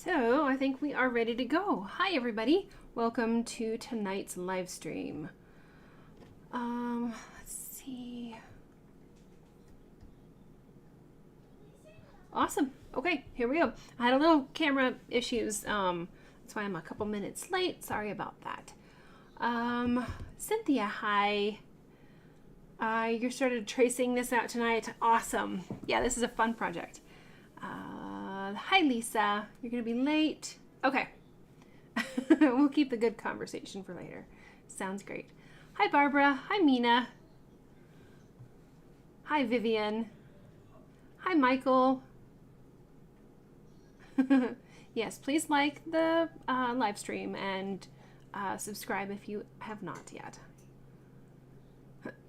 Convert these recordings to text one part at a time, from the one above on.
So I think we are ready to go. Hi everybody, welcome to tonight's live stream. Let's see. Awesome. Okay, here we go. I had a little camera issues. That's why I'm a couple minutes late. Sorry about that. Cynthia, hi. You started tracing this out tonight. Awesome. Yeah, this is a fun project. Hi, Lisa. You're going to be late. Okay. We'll keep the good conversation for later. Sounds great. Hi, Barbara. Hi, Mina. Hi, Vivian. Hi, Michael. Yes, please like the live stream and subscribe if you have not yet.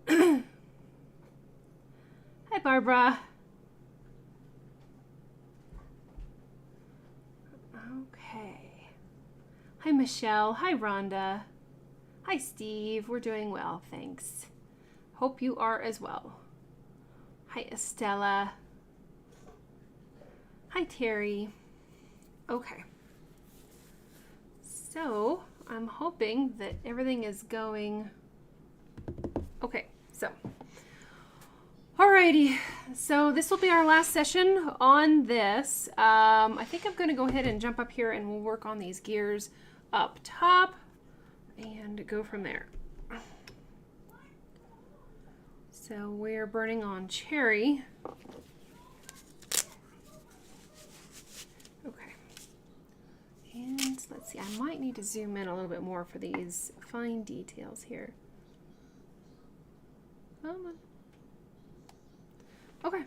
Hi, Barbara. Okay. Hi, Michelle. Hi, Rhonda. Hi, Steve. We're doing well, thanks. Hope you are as well. Hi, Estella. Hi, Terry. Okay. So, I'm hoping that everything is going okay. So, alrighty, so this will be our last session on this. I think I'm going to go ahead and jump up here and we'll work on these gears up top and go from there. So we're burning on cherry. Okay. And let's see, I might need to zoom in a little bit more for these fine details here. Come on. Okay,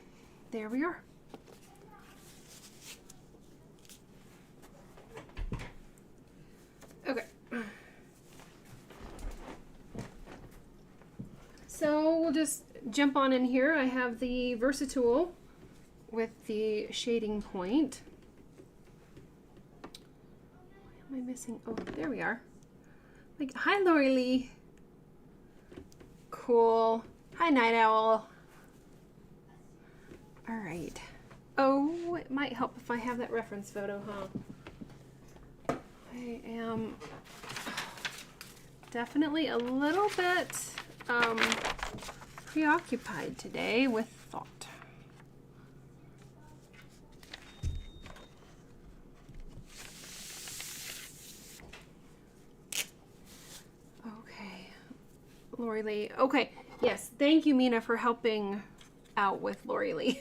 there we are. Okay. So we'll just jump on in here. I have the Versatool with the shading point. What am I missing? Oh, there we are. Like, hi, Lori Lee. Cool. Hi, Night Owl. All right. Oh, it might help if I have that reference photo, huh? I am definitely a little bit preoccupied today with thought. Okay. Lori Lee. Okay. Yes. Thank you, Mina, for helping out with Lori Lee.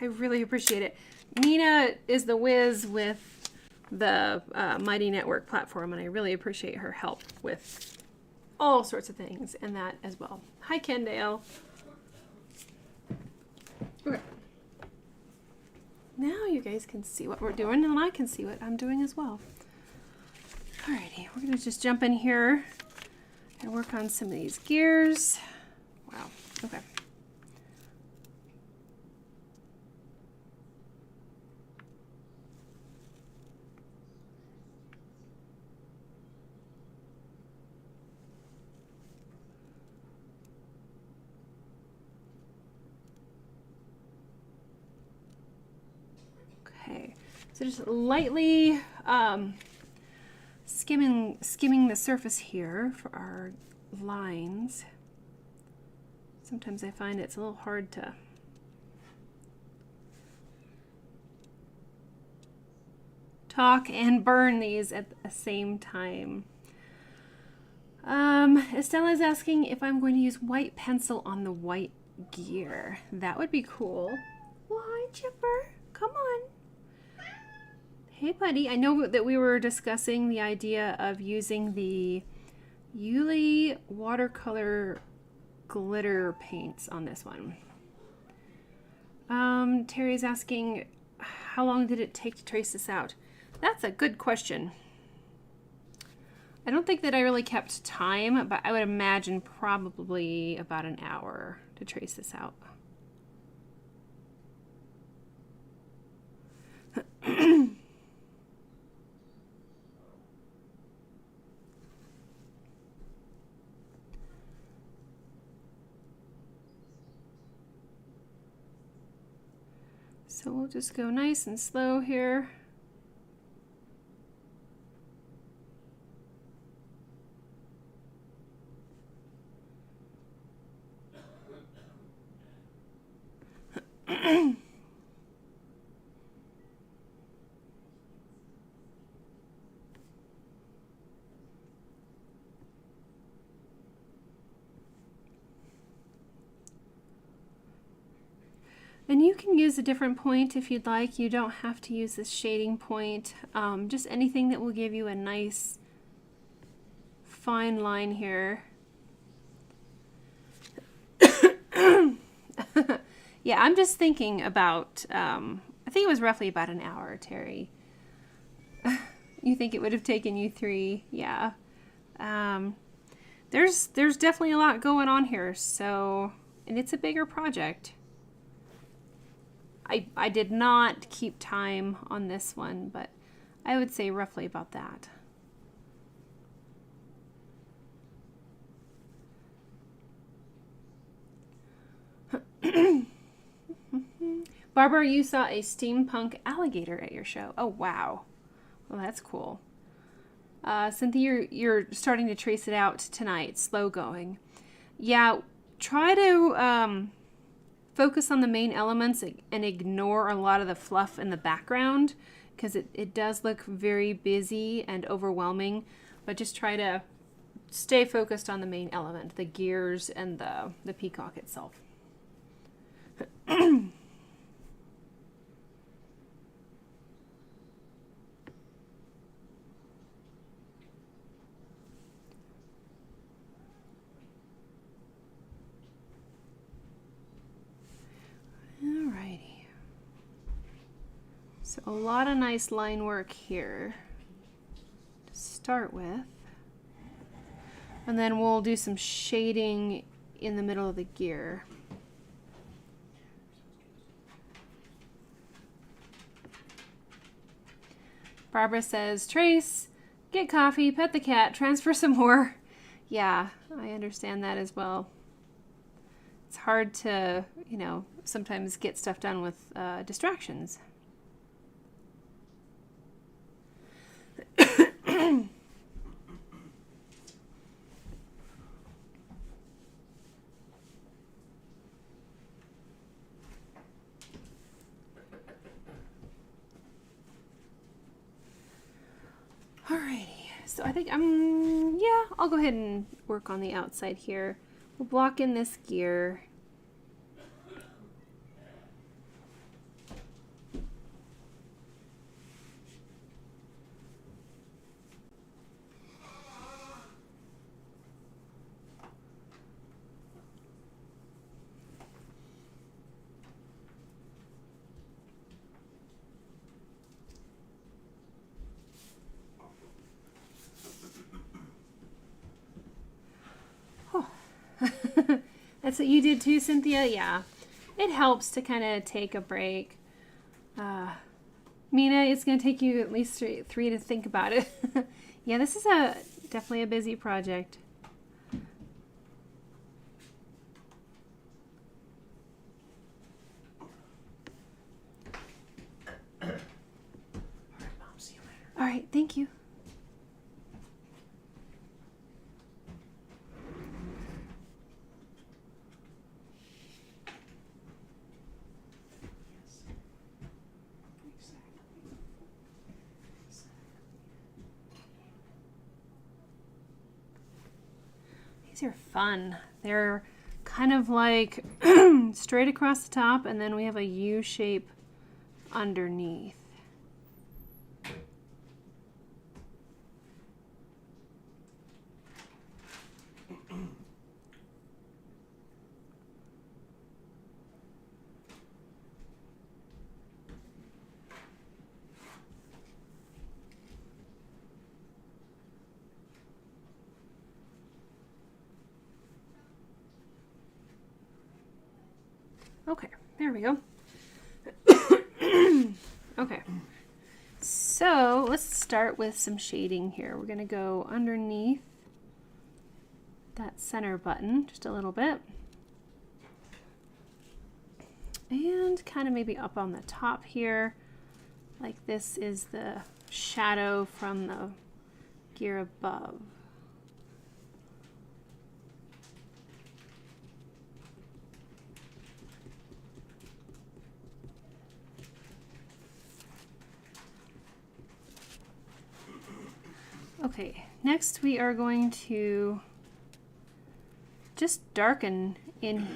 I really appreciate it. Mina is the whiz with the Mighty Network platform, and I really appreciate her help with all sorts of things and that as well. Hi, Kendale. Okay. Now you guys can see what we're doing, and I can see what I'm doing as well. Alrighty, we're going to just jump in here and work on some of these gears. Wow. Okay. Okay, so just lightly skimming the surface here for our lines. Sometimes I find it's a little hard to talk and burn these at the same time. Estella is asking if I'm going to use white pencil on the white gear. That would be cool. Well, hi, Chipper. Come on. Hey, buddy. I know that we were discussing the idea of using the Yuli watercolor glitter paints on this one. Terry's asking, how long did it take to trace this out? That's a good question. I don't think that I really kept time, but I would imagine probably about an hour to trace this out. So we'll just go nice and slow here. And you can use a different point if you'd like. You don't have to use this shading point. Just anything that will give you a nice fine line here. Yeah, I'm just thinking about, I think it was roughly about an hour, Terry. You think it would have taken you 3? Yeah. There's definitely a lot going on here, so, and it's a bigger project. I did not keep time on this one, but I would say roughly about that. Barbara, you saw a steampunk alligator at your show. Oh, wow. Well, that's cool. Cynthia, you're starting to trace it out tonight, slow going. Yeah, try to focus on the main elements and ignore a lot of the fluff in the background, because it does look very busy and overwhelming, but just try to stay focused on the main element, the gears and the peacock itself. Alrighty. So a lot of nice line work here to start with. And then we'll do some shading in the middle of the gear. Barbara says, Trace, get coffee, pet the cat, transfer some more. Yeah, I understand that as well. It's hard to, you know, sometimes get stuff done with distractions. Alrighty, so I think yeah, I'll go ahead and work on the outside here. We'll block in this gear. That's what you did too, Cynthia? Yeah. It helps to kind of take a break. Mina, it's going to take you at least three to think about it. Yeah, this is definitely a busy project. All right, Mom, see you later. All right, thank you. These are fun. They're kind of like straight across the top, and then we have a U shape underneath. Okay, there we go. Okay, so let's start with some shading here. We're going to go underneath that center button just a little bit. And kind of maybe up on the top here, like this is the shadow from the gear above. Okay, next we are going to just darken in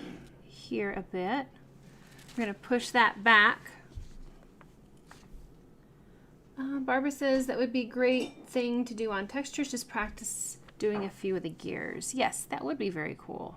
here a bit. We're going to push that back. Barbara says that would be a great thing to do on textures, just practice doing a few of the gears. Yes, that would be very cool.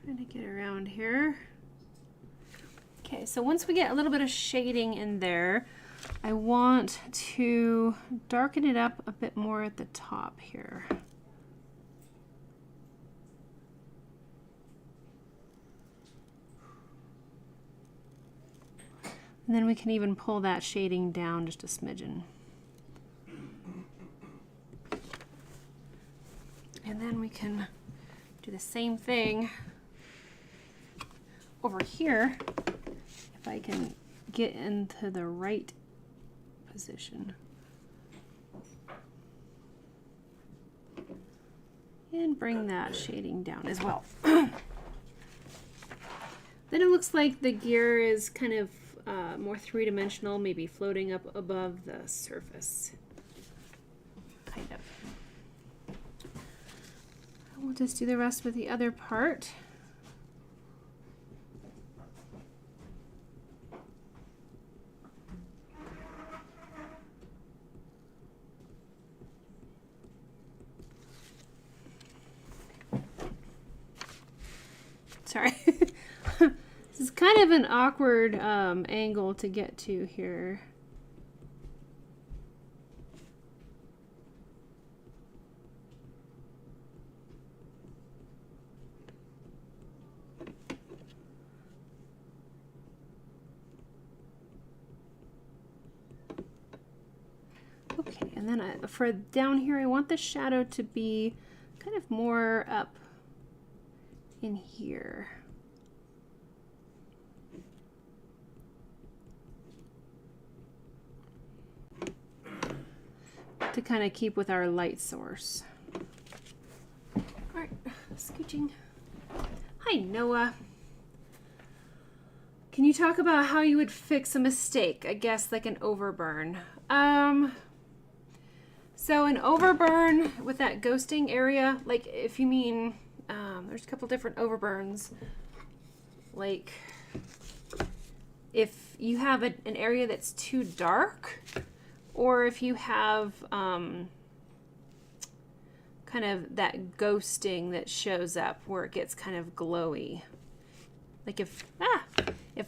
Trying to get around here. Okay, so once we get a little bit of shading in there, I want to darken it up a bit more at the top here. And then we can even pull that shading down just a smidgen. And then we can do the same thing over here, if I can get into the right position. And bring that shading down as well. Then it looks like the gear is kind of more three-dimensional, maybe floating up above the surface. Kind of. We'll just do the rest with the other part. Sorry. This is kind of an awkward angle to get to here. Okay, and then for down here, I want the shadow to be kind of more up in here. To kind of keep with our light source. All right, scooching. Hi, Noah. Can you talk about how you would fix a mistake? I guess like an overburn. So an overburn with that ghosting area, like if you mean, there's a couple different overburns. Like if you have an area that's too dark, or if you have kind of that ghosting that shows up where it gets kind of glowy. Like if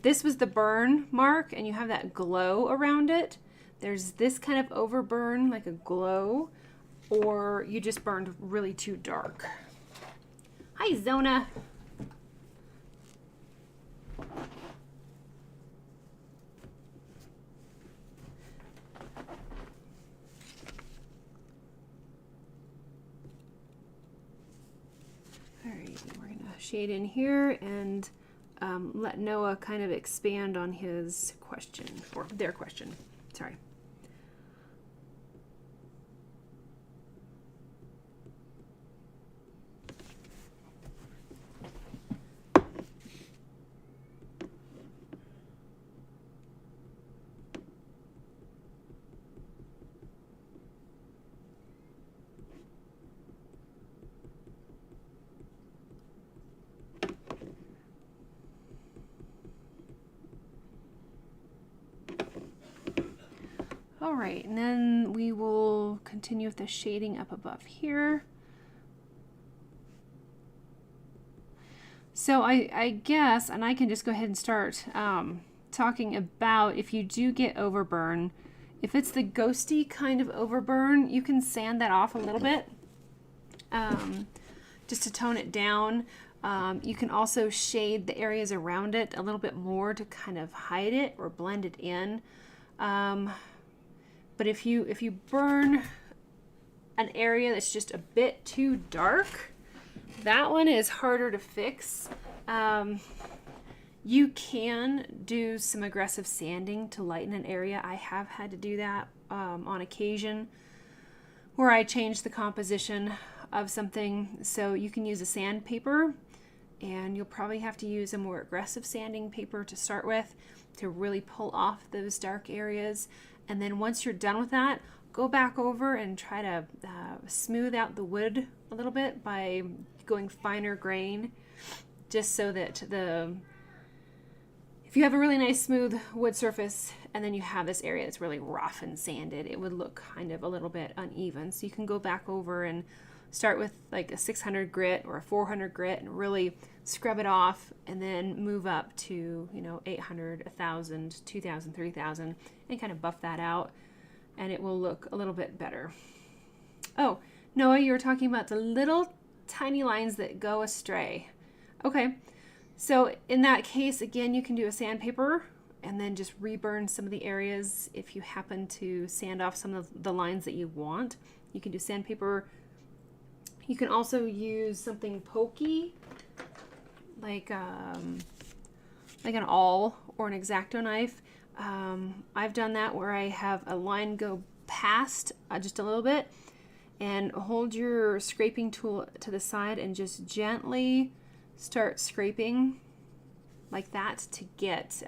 this was the burn mark and you have that glow around it, there's this kind of overburn, like a glow, or you just burned really too dark. Hi, Zona. We're going to shade in here and let Noah kind of expand on his question, or their question. Sorry. All right, and then we will continue with the shading up above here. So I guess, and I can just go ahead and start talking about if you do get overburn. If it's the ghosty kind of overburn, you can sand that off a little bit just to tone it down. You can also shade the areas around it a little bit more to kind of hide it or blend it in. But if you burn an area that's just a bit too dark, that one is harder to fix. You can do some aggressive sanding to lighten an area. I have had to do that on occasion, where I change the composition of something. So you can use a sandpaper, and you'll probably have to use a more aggressive sanding paper to start with to really pull off those dark areas. And then once you're done with that, go back over and try to smooth out the wood a little bit by going finer grain, just so that if you have a really nice smooth wood surface and then you have this area that's really rough and sanded, it would look kind of a little bit uneven. So you can go back over and start with like a 600 grit or a 400 grit and really scrub it off, and then move up to, 800, 1,000, 2,000, 3,000, and kind of buff that out, and it will look a little bit better. Oh, Noah, you were talking about the little tiny lines that go astray. Okay, so in that case, again, you can do a sandpaper and then just reburn some of the areas. If you happen to sand off some of the lines that you want, you can do sandpaper. You can also use something pokey, like an awl or an X-Acto knife. I've done that where I have a line go past just a little bit, and hold your scraping tool to the side and just gently start scraping like that to get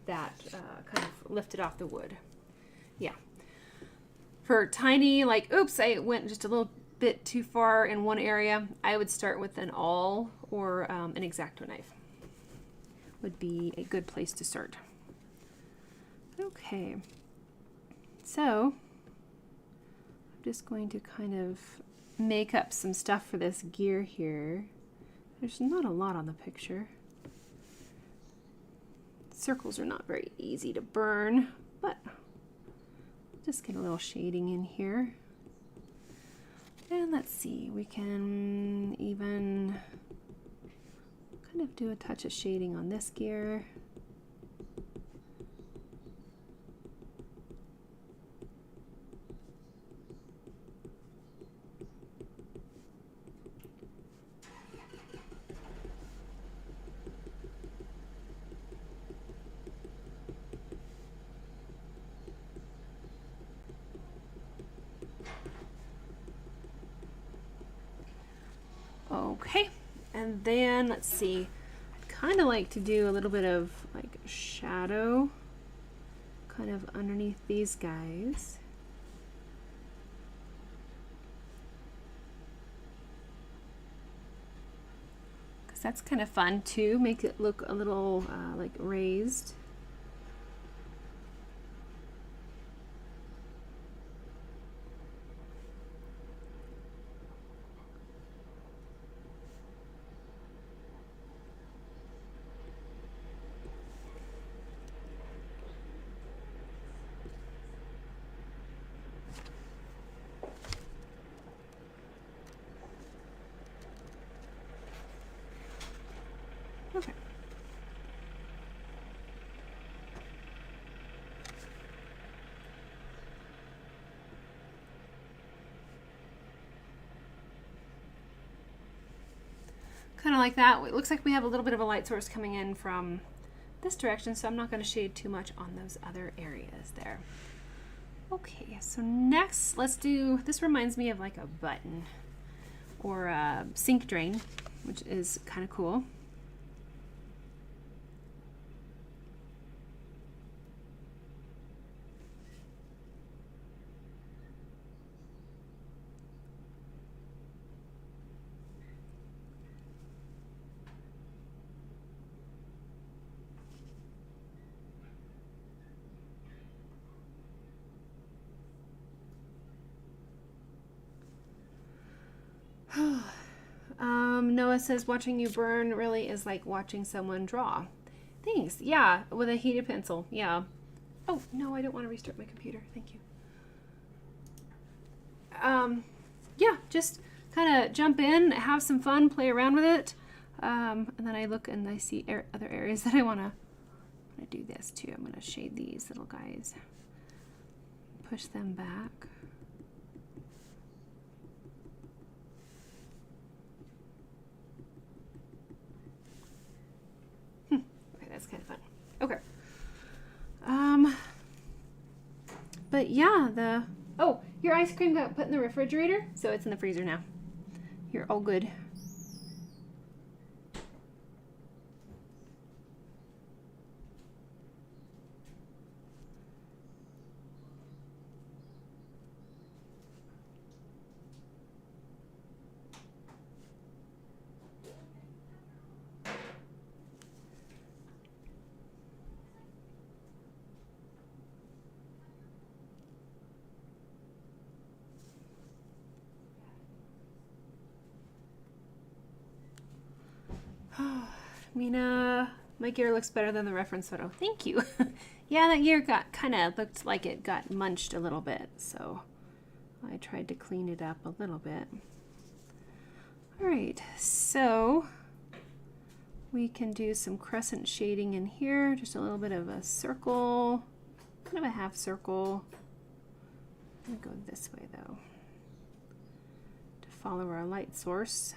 that kind of lifted off the wood. Yeah. For tiny, like, oops, I went just a little bit too far in one area, I would start with an awl or an X-Acto knife. Would be a good place to start. Okay, so I'm just going to kind of make up some stuff for this gear here. There's not a lot on the picture. Circles are not very easy to burn, but just get a little shading in here. And let's see, we can even kind of do a touch of shading on this gear. Okay, and then let's see, I'd kind of like to do a little bit of like shadow kind of underneath these guys. Because that's kind of fun too, make it look a little like raised. Okay. Kind of like that. It looks like we have a little bit of a light source coming in from this direction, so I'm not going to shade too much on those other areas there. Okay, so next let's do, this reminds me of like a button or a sink drain, which is kind of cool. Noah says watching you burn really is like watching someone draw. Thanks. Yeah, with a heated pencil. Yeah. Oh, no, I don't want to restart my computer. Thank you. Yeah, just kind of jump in, have some fun, play around with it. And then I look and I see other areas that I want to do this too. I'm going to shade these little guys. push them back. Okay, that's kind of fun. Okay. But yeah, oh, your ice cream got put in the refrigerator, so it's in the freezer now. You're all good. Mina, my gear looks better than the reference photo. Thank you. Yeah, that gear looked like it got munched a little bit, so I tried to clean it up a little bit. All right, so we can do some crescent shading in here, just a little bit of a circle, kind of a half circle. I'm gonna go this way though, to follow our light source.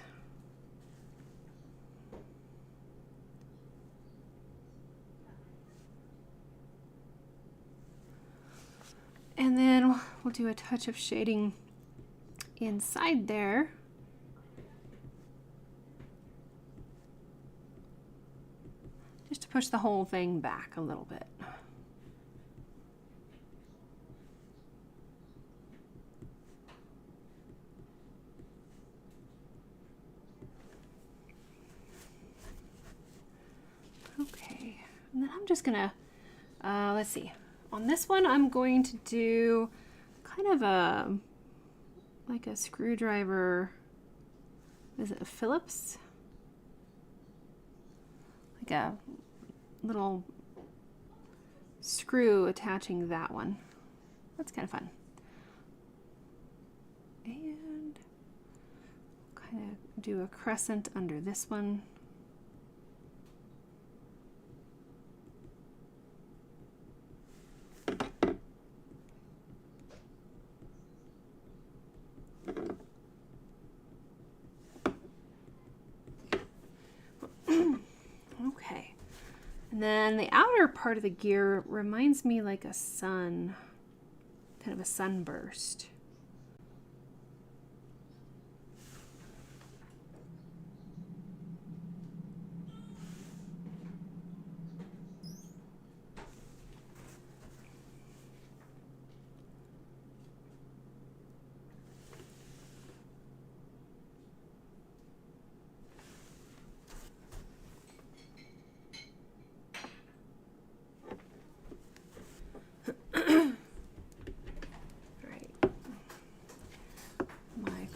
And then we'll do a touch of shading inside there. Just to push the whole thing back a little bit. Okay, and then I'm just gonna, let's see. On this one, I'm going to do kind of like a screwdriver, is it a Phillips? Like a little screw attaching that one. That's kind of fun. And kind of do a crescent under this one. Okay, and then the outer part of the gear reminds me like a sun, kind of a sunburst.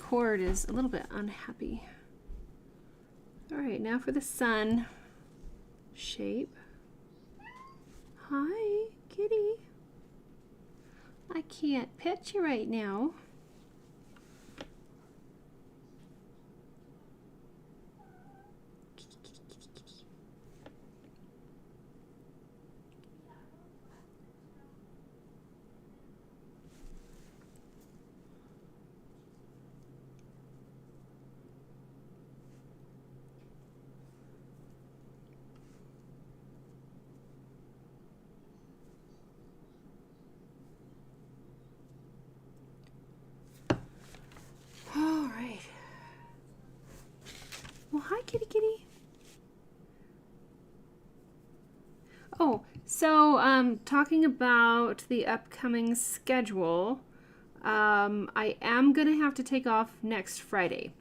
Cord is a little bit unhappy. All right, now for the sun shape. Hi, kitty. I can't pet you right now. Hi, kitty kitty. Oh, so talking about the upcoming schedule, I am going to have to take off next Friday.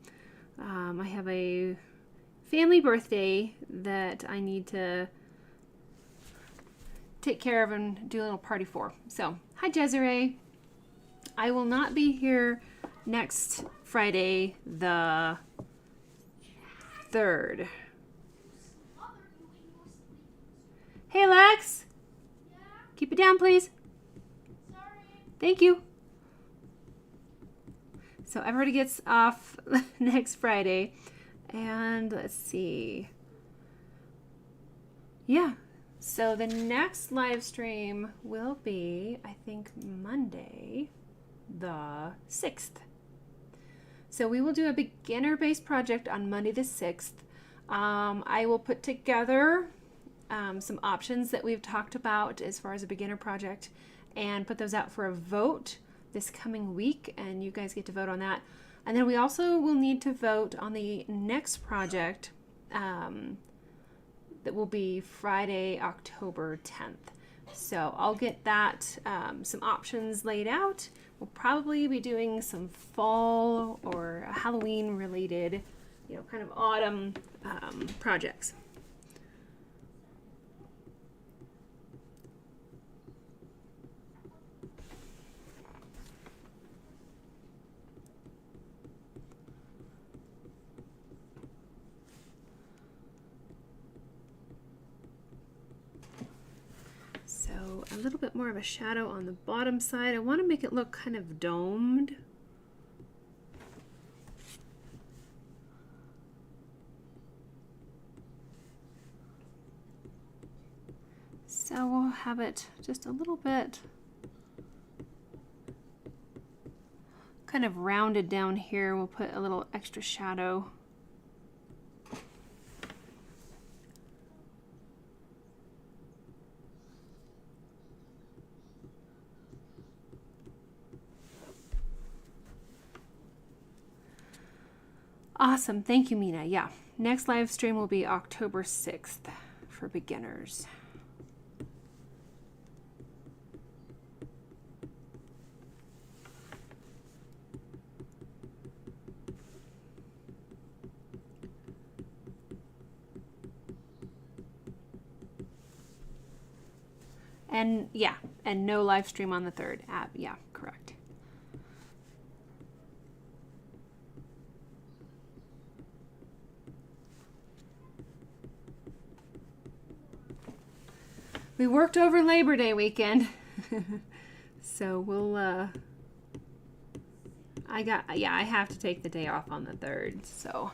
I have a family birthday that I need to take care of and do a little party for. So, hi Desiree. I will not be here next Friday, the 3rd. Hey Lex! Yeah? Keep it down, please. Sorry. Thank you. So everybody gets off next Friday. And let's see. Yeah, So the next live stream will be, I think, Monday, the 6th. So we will do a beginner-based project on Monday the 6th. I will put together some options that we've talked about as far as a beginner project and put those out for a vote this coming week, and you guys get to vote on that. And then we also will need to vote on the next project that will be Friday, October 10th. So I'll get that, some options laid out. We'll probably be doing some fall or Halloween related, you know, kind of autumn projects. So a little bit more of a shadow on the bottom side. I want to make it look kind of domed. So we'll have it just a little bit kind of rounded down here. We'll put a little extra shadow. Awesome, thank you, Mina. Yeah, next live stream will be October 6th for beginners. And yeah, and no live stream on the 3rd. Yeah, correct. We worked over Labor Day weekend. So we'll I have to take the day off on the 3rd, so all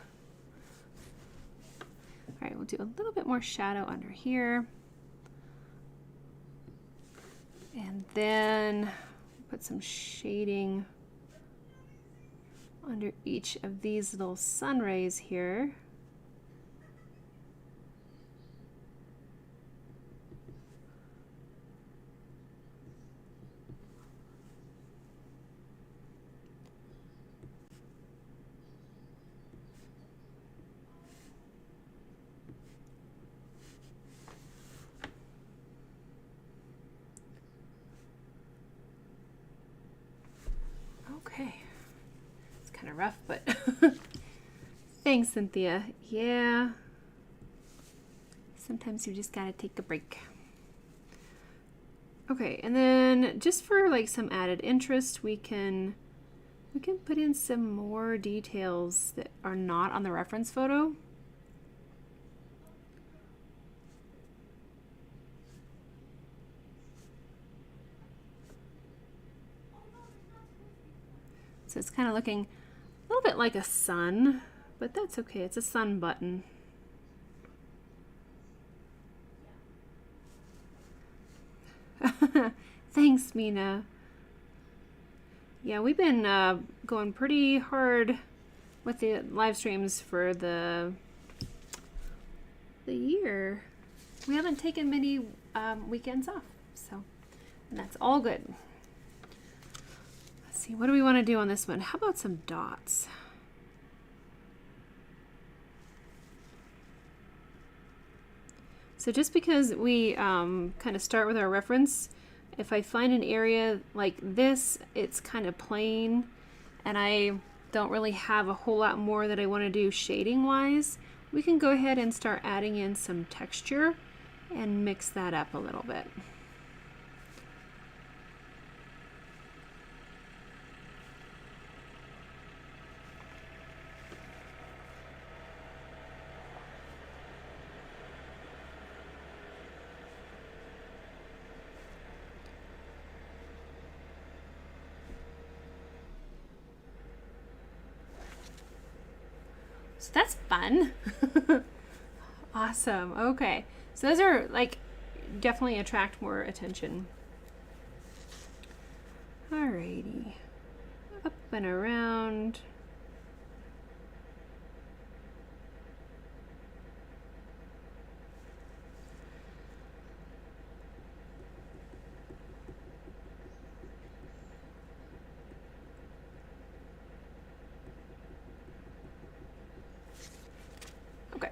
right, we'll do a little bit more shadow under here. And then put some shading under each of these little sun rays here. Okay, it's kind of rough, but thanks, Cynthia. Yeah, sometimes you just gotta take a break. Okay, and then just for like some added interest, we can put in some more details that are not on the reference photo. So it's kind of looking a little bit like a sun, but that's okay. It's a sun button. Thanks, Mina. Yeah, we've been going pretty hard with the live streams for the year. We haven't taken many weekends off, so and that's all good. See, what do we want to do on this one? How about some dots? So just because we kind of start with our reference, if I find an area like this, it's kind of plain and I don't really have a whole lot more that I want to do shading wise, we can go ahead and start adding in some texture and mix that up a little bit. So that's fun. Awesome. Okay. So those are like definitely attract more attention. Alrighty. Up and around. Okay.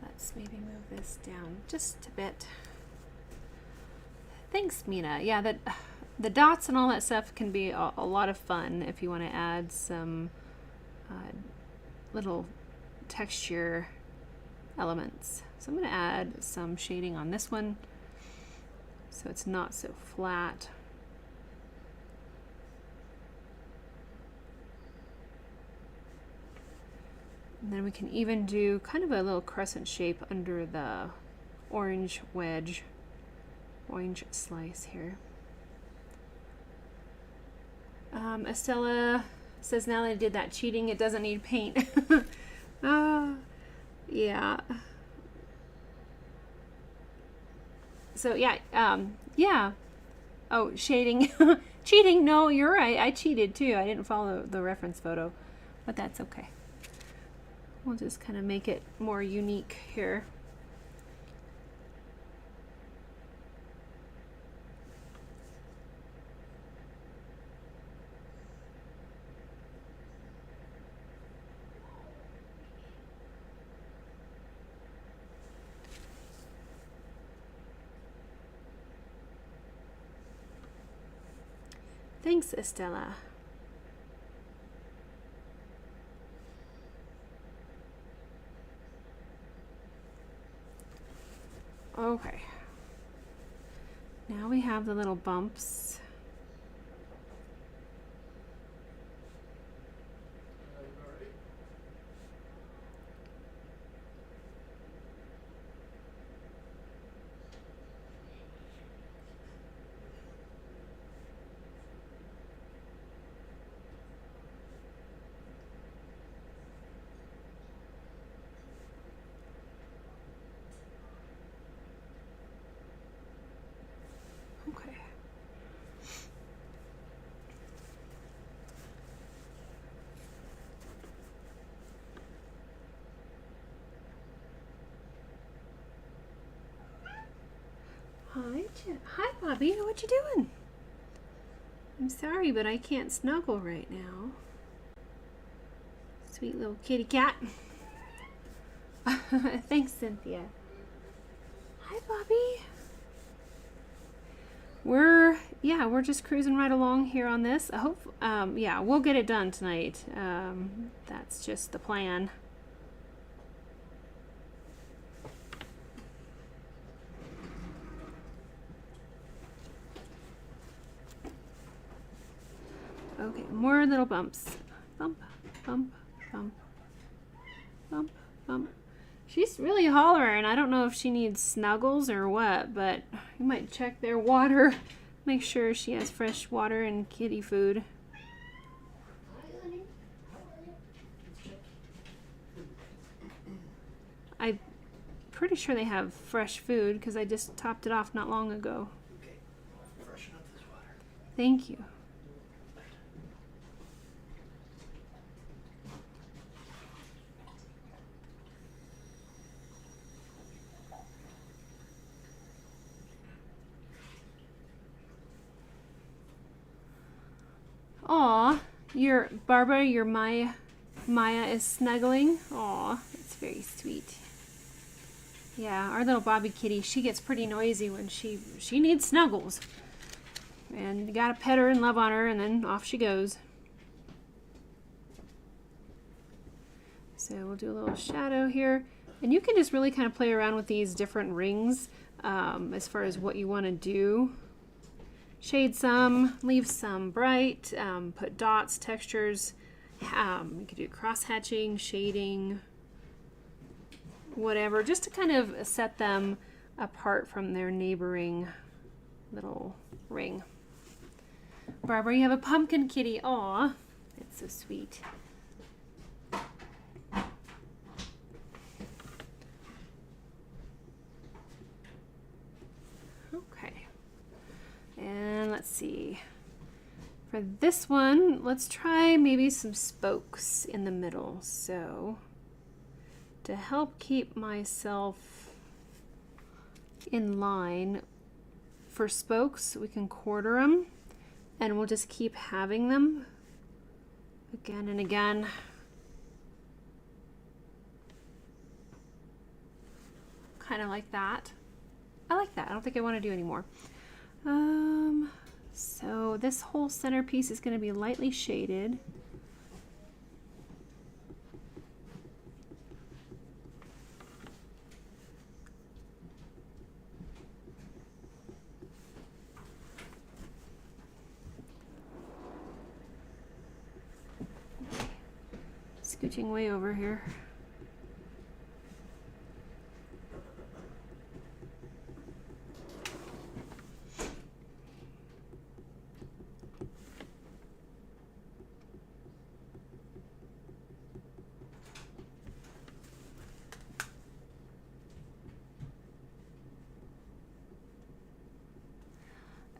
Let's maybe move this down just a bit. Thanks, Mina. Yeah, the dots and all that stuff can be a lot of fun if you want to add some little texture elements. So I'm going to add some shading on this one so it's not so flat. And then we can even do kind of a little crescent shape under the orange wedge, orange slice here. Estella says now that I did that cheating, it doesn't need paint. Yeah. So yeah, yeah. Oh, shading. Cheating, no, you're right. I cheated too. I didn't follow the reference photo, but that's okay. We'll just kind of make it more unique here. Thanks, Estella. Okay. Now we have the little bumps. Okay. Hi, Bobby. What you doing? I'm sorry, but I can't snuggle right now. Sweet little kitty cat. Thanks, Cynthia. Hi, Bobby. We're just cruising right along here on this. I hope, yeah, we'll get it done tonight. That's just the plan. Okay, more little bumps. Bump, bump, bump, bump, bump. She's really hollering. I don't know if she needs snuggles or what, but you might check their water. Make sure she has fresh water and kitty food. I'm pretty sure they have fresh food because I just topped it off not long ago. Okay, freshen up this water. Thank you. Aw, Barbara, your Maya is snuggling. Aw, that's very sweet. Yeah, our little Bobby kitty, she gets pretty noisy when she needs snuggles. And you gotta pet her and love on her, and then off she goes. So we'll do a little shadow here. And you can just really kind of play around with these different rings as far as what you want to do. Shade some, leave some bright, put dots, textures. You could do cross-hatching, shading, whatever, just to kind of set them apart from their neighboring little ring. Barbara, you have a pumpkin kitty. Aw, it's so sweet. let's see. For this one, let's try maybe some spokes in the middle. So to help keep myself in line, for spokes, we can quarter them, and we'll just keep having them again and again. Kind of like that. I like that. I don't think I want to do any more. So this whole centerpiece is going to be lightly shaded. Scooching way over here.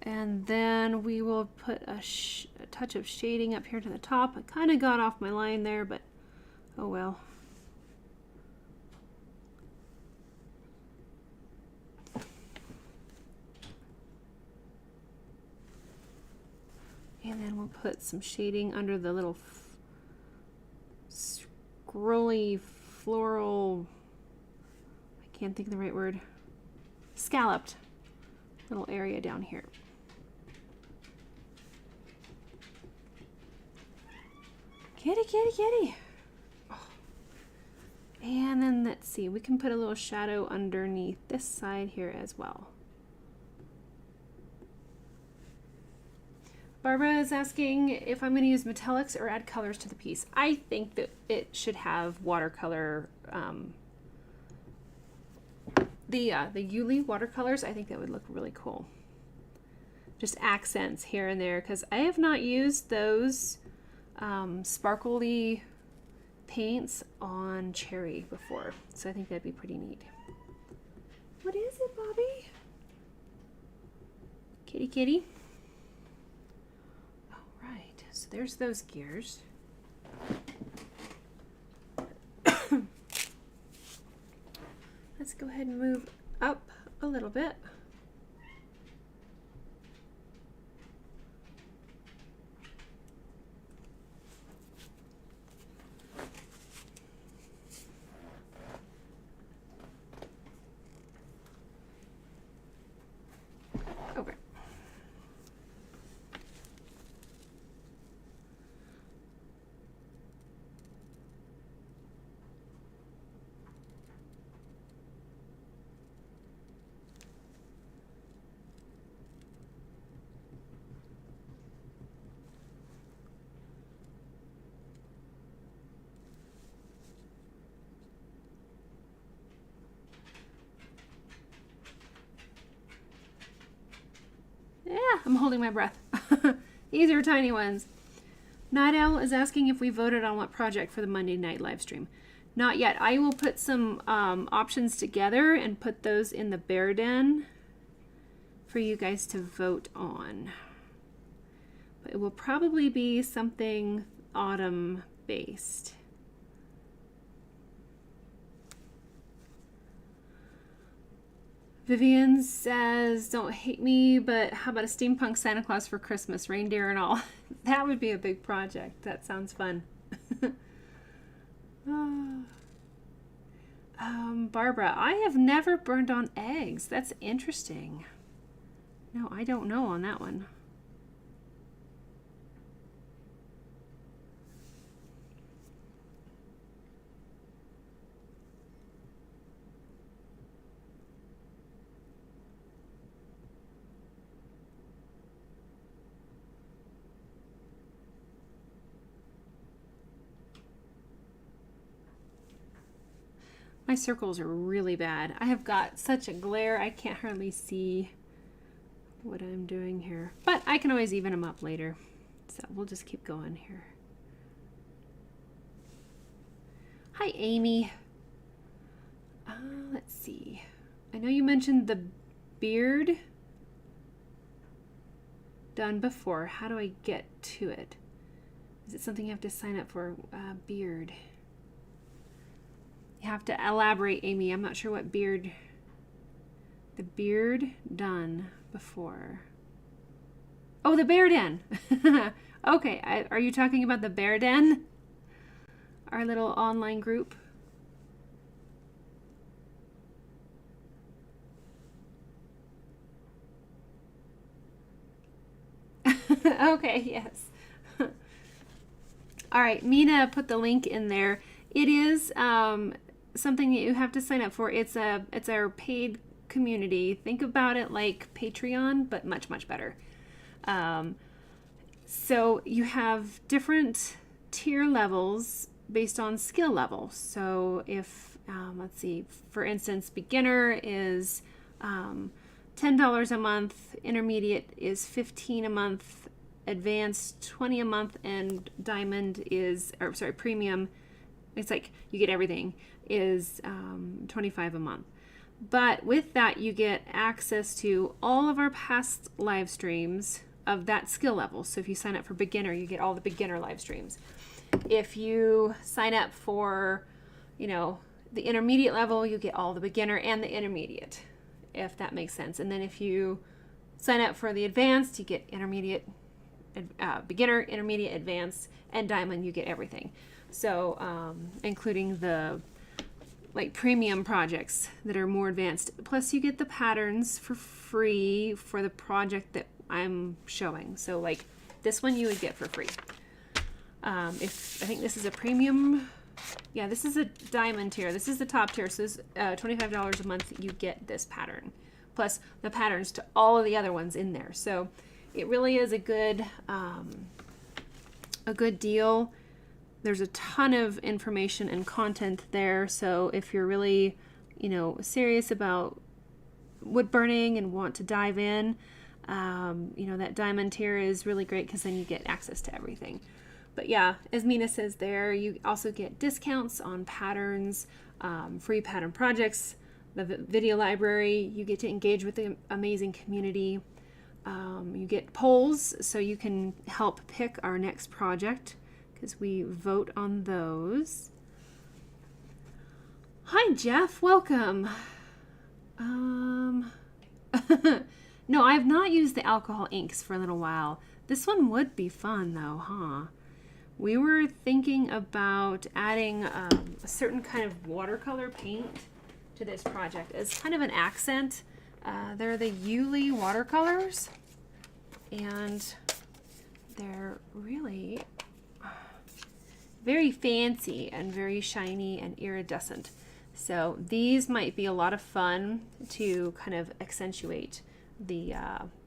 And then we will put a touch of shading up here to the top. I kind of got off my line there, but oh well. And then we'll put some shading under the little scrolly floral, I can't think of the right word, scalloped little area down here. Kitty, kitty, kitty. Oh. And then let's see, we can put a little shadow underneath this side here as well. Barbara is asking if I'm going to use metallics or add colors to the piece. I think that it should have watercolor, the Yuli watercolors. I think that would look really cool. Just accents here and there, because I have not used those sparkly paints on cherry before, so I think that'd be pretty neat. What is it, Bobby? Kitty, kitty. All right, so there's those gears. Let's go ahead and move up a little bit. Okay. Yeah, I'm holding my breath. These are tiny ones. Night Owl is asking if we voted on what project for the Monday night live stream. Not yet. I will put some options together and put those in the Bear Den for you guys to vote on. But it will probably be something autumn based. Vivian says, don't hate me, but how about a steampunk Santa Claus for Christmas, reindeer and all? That would be a big project. That sounds fun. Barbara, I have never burned on eggs. That's interesting. No, I don't know on that one. My circles are really bad. I have got such a glare, I can't hardly see what I'm doing here. But I can always even them up later. So we'll just keep going here. Hi, Amy. Let's see. I know you mentioned the beard. done before. How do I get to it? Is it something you have to sign up for? Beard. You have to elaborate, Amy. I'm not sure what beard. The beard done before. Oh, the Bear Den. Okay, are you talking about the Bear Den? Our little online group? Okay, yes. All right, Mina put the link in there. It is something that you have to sign up for. It's our paid community. Think about it like Patreon, but much, much better. So you have different tier levels based on skill level. So if, let's see, for instance, beginner is $10 a month, intermediate is $15 a month, advanced $20 a month, and diamond is, or sorry, premium, it's like you get everything, is $25 a month. But with that, you get access to all of our past live streams of that skill level. So if you sign up for beginner, you get all the beginner live streams. If you sign up for, you know, the intermediate level, you get all the beginner and the intermediate, if that makes sense. And then if you sign up for the advanced, you get intermediate, beginner, intermediate, advanced, and diamond, you get everything. So including the like premium projects that are more advanced. Plus you get the patterns for free for the project that I'm showing. So like this one you would get for free. If I think this is a premium, yeah, this is a diamond tier. This is the top tier. So this $25 a month, you get this pattern. Plus the patterns to all of the other ones in there. So it really is a good deal. There's a ton of information and content there. So if you're really, you know, serious about wood burning and want to dive in, you know, that diamond tier is really great because then you get access to everything. But yeah, as Mina says there, you also get discounts on patterns, free pattern projects, the video library. You get to engage with the amazing community. You get polls so you can help pick our next project, because we vote on those. Hi, Jeff. Welcome. No, I have not used the alcohol inks for a little while. This one would be fun, though, huh? We were thinking about adding a certain kind of watercolor paint to this project as kind of an accent. They're the Yuli watercolors, and they're really very fancy and very shiny and iridescent. So these might be a lot of fun to kind of accentuate the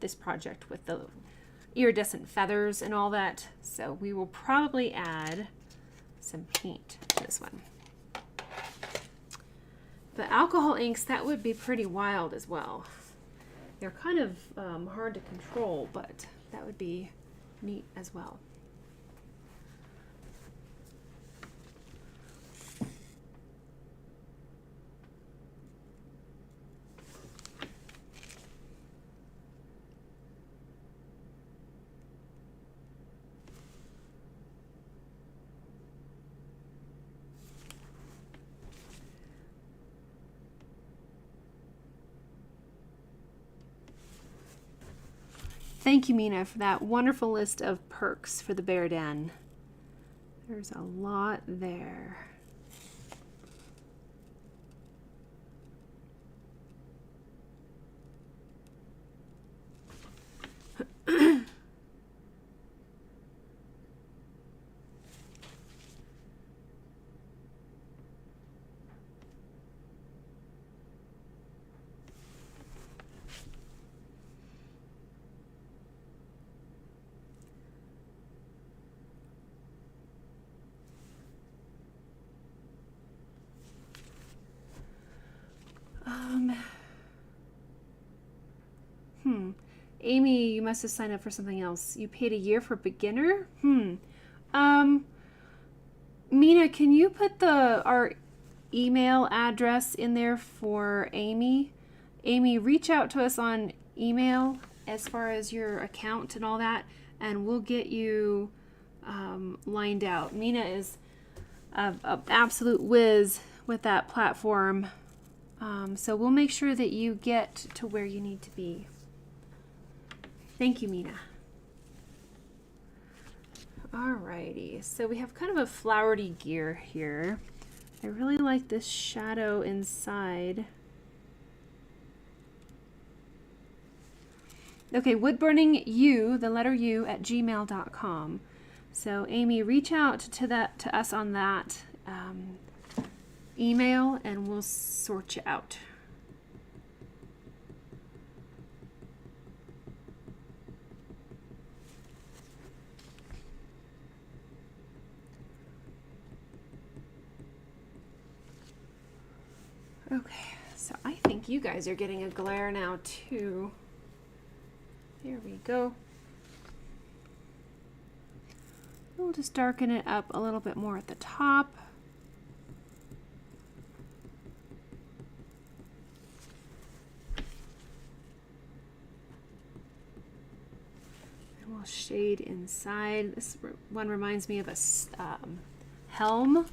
this project with the iridescent feathers and all that. So we will probably add some paint to this one. The alcohol inks, that would be pretty wild as well. They're kind of hard to control, but that would be neat as well. Thank you, Mina, for that wonderful list of perks for the Bear Den. There's a lot there. Amy, you must have signed up for something else. You paid a year for beginner? Mina, can you put our email address in there for Amy? Amy, reach out to us on email as far as your account and all that, and we'll get you lined out. Mina is an absolute whiz with that platform, so we'll make sure that you get to where you need to be. Thank you, Mina. Alrighty, so we have kind of a flowery gear here. I really like this shadow inside. Okay, woodburningu, the letter U, at gmail.com. So Amy, reach out to us on that email, and we'll sort you out. Okay, so I think you guys are getting a glare now too. There we go. We'll just darken it up a little bit more at the top. And we'll shade inside. This one reminds me of a helm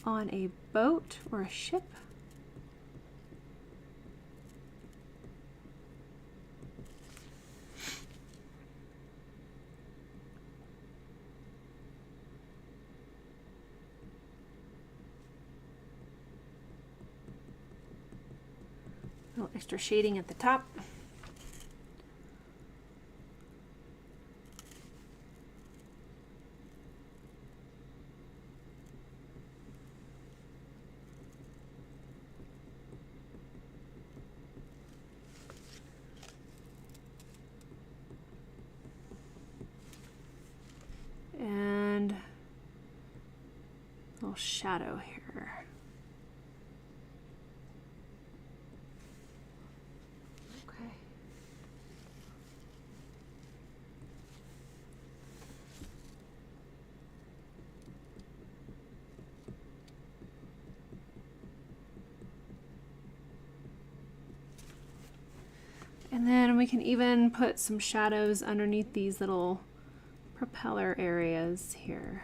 on a boat or a ship. A little extra shading at the top. And a little shadow here. And then we can even put some shadows underneath these little propeller areas here.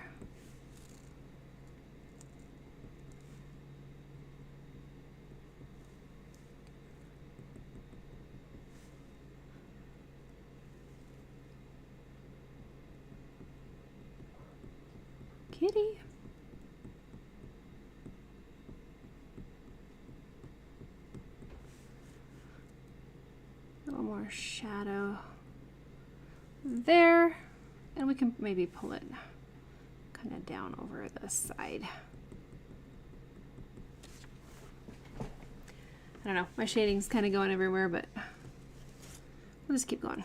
Kitty. A little more shadow there, and we can maybe pull it kind of down over the side. I don't know, my shading's kind of going everywhere, but we'll just keep going.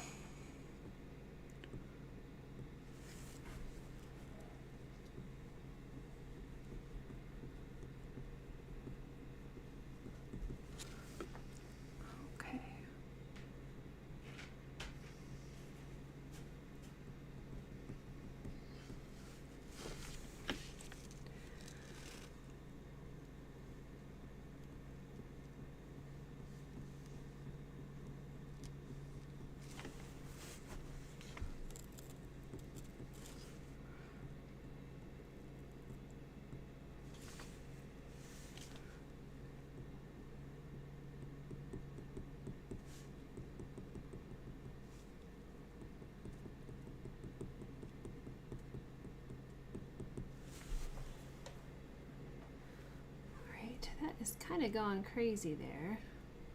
That is kind of going crazy there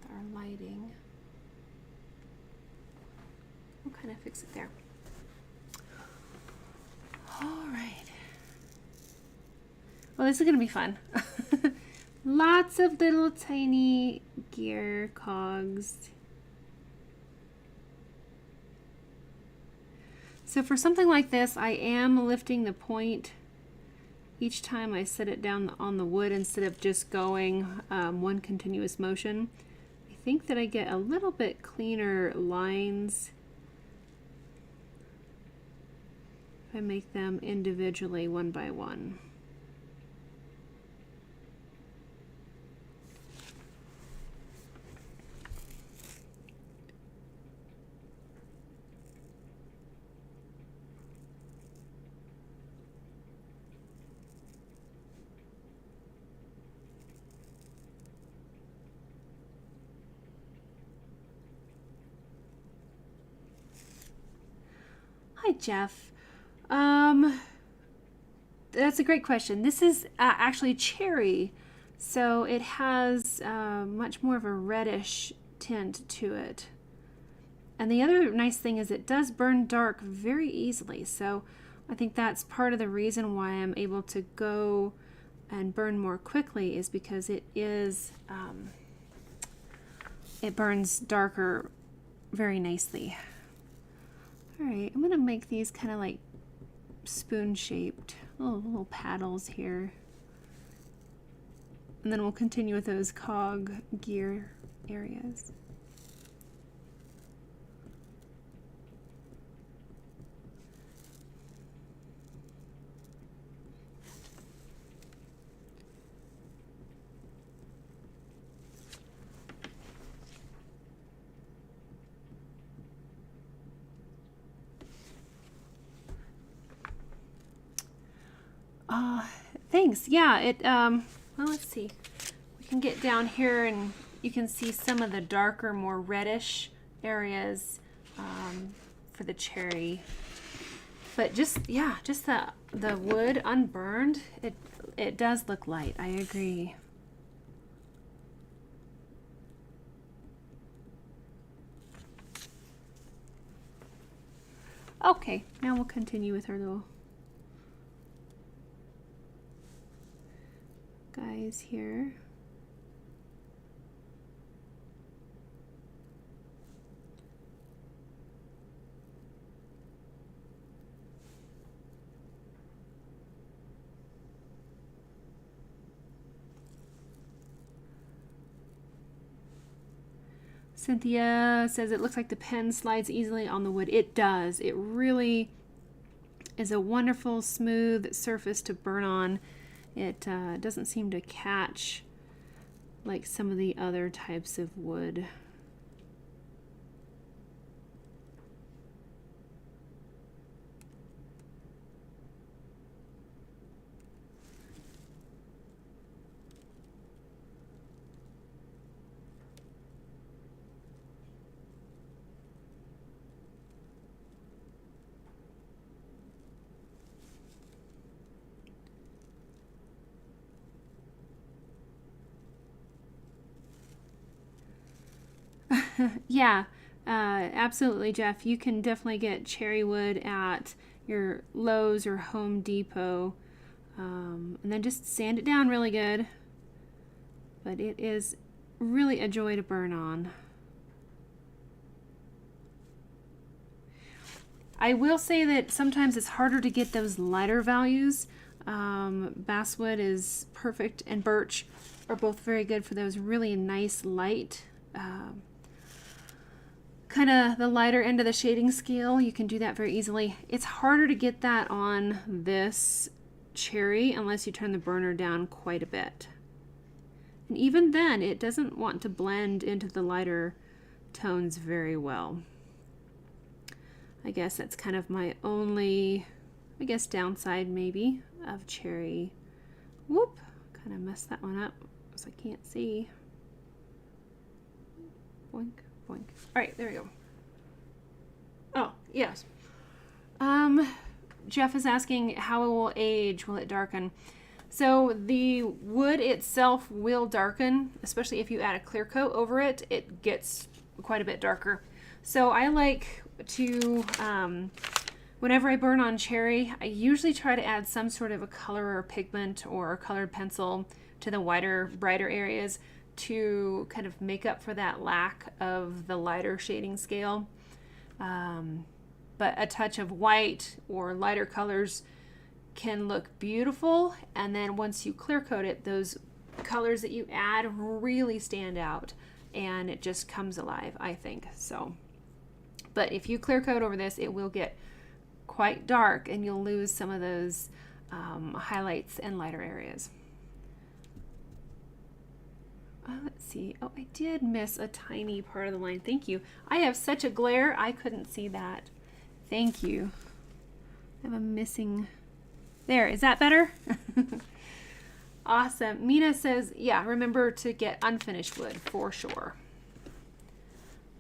with our lighting. We'll kind of fix it there. All right. Well, this is going to be fun. Lots of little tiny gear cogs. So for something like this, I am lifting the point each time I set it down on the wood instead of just going one continuous motion. I think that I get a little bit cleaner lines if I make them individually one by one. Hi, Jeff. That's a great question. This is actually cherry, so it has much more of a reddish tint to it. And the other nice thing is it does burn dark very easily, so I think that's part of the reason why I'm able to go and burn more quickly, is because it burns darker very nicely. All right, I'm gonna make these kind of like spoon shaped little paddles here, and then we'll continue with those cog gear areas. Thanks. Yeah, well, let's see. We can get down here and you can see some of the darker, more reddish areas for the cherry. But just the wood unburned, it does look light. I agree. Okay, now we'll continue with our little guys here. Cynthia says it looks like the pen slides easily on the wood. It does. It really is a wonderful smooth surface to burn on. It doesn't seem to catch like some of the other types of wood. Yeah, absolutely, Jeff. You can definitely get cherry wood at your Lowe's or Home Depot, and then just sand it down really good. But it is really a joy to burn on. I will say that sometimes it's harder to get those lighter values. Basswood is perfect, and birch are both very good for those really nice light, kind of the lighter end of the shading scale. You can do that very easily. It's harder to get that on this cherry unless you turn the burner down quite a bit. And even then, it doesn't want to blend into the lighter tones very well. I guess that's kind of my only, downside maybe of cherry. Whoop, kind of messed that one up because I can't see. Boink, boink. All right, there we go. Oh, yes. Jeff is asking how it will age. Will it darken? So the wood itself will darken, especially if you add a clear coat over it. It gets quite a bit darker. So I like to, whenever I burn on cherry, I usually try to add some sort of a color or pigment or a colored pencil to the wider, brighter areas to kind of make up for that lack of the lighter shading scale. But a touch of white or lighter colors can look beautiful, and then once you clear coat it, those colors that you add really stand out and it just comes alive, I think. So, but if you clear coat over this, it will get quite dark and you'll lose some of those highlights and lighter areas. Let's see. Oh, I did miss a tiny part of the line. Thank you. I have such a glare, I couldn't see that. Thank you. I have a missing... There, is that better? Awesome. Mina says, yeah, remember to get unfinished wood for sure.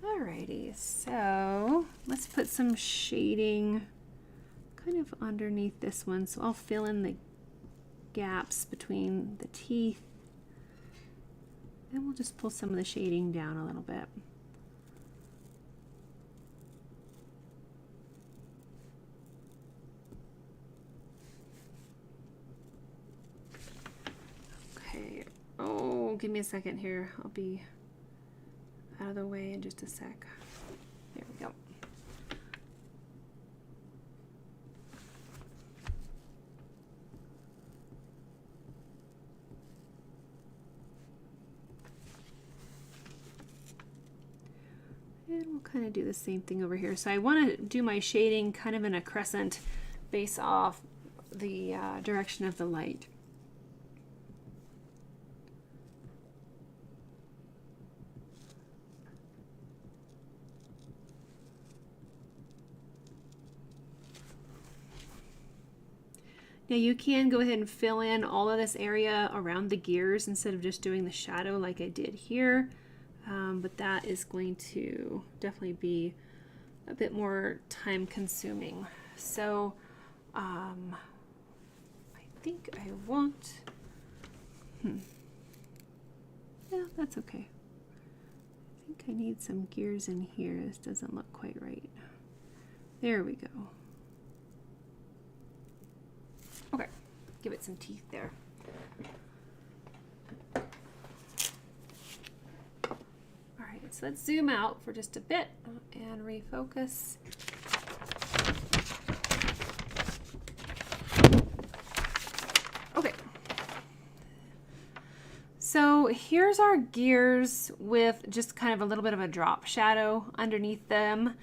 Alrighty, so let's put some shading kind of underneath this one, so I'll fill in the gaps between the teeth, and we'll just pull some of the shading down a little bit. Okay, oh, give me a second here. I'll be out of the way in just a sec. There we go. And we'll kind of do the same thing over here. So I want to do my shading kind of in a crescent based off the direction of the light. Now you can go ahead and fill in all of this area around the gears instead of just doing the shadow like I did here. But that is going to definitely be a bit more time consuming. So I think I want, yeah, that's okay. I think I need some gears in here. This doesn't look quite right. There we go. Okay, give it some teeth there. So let's zoom out for just a bit and refocus. Okay. So here's our gears with just kind of a little bit of a drop shadow underneath them.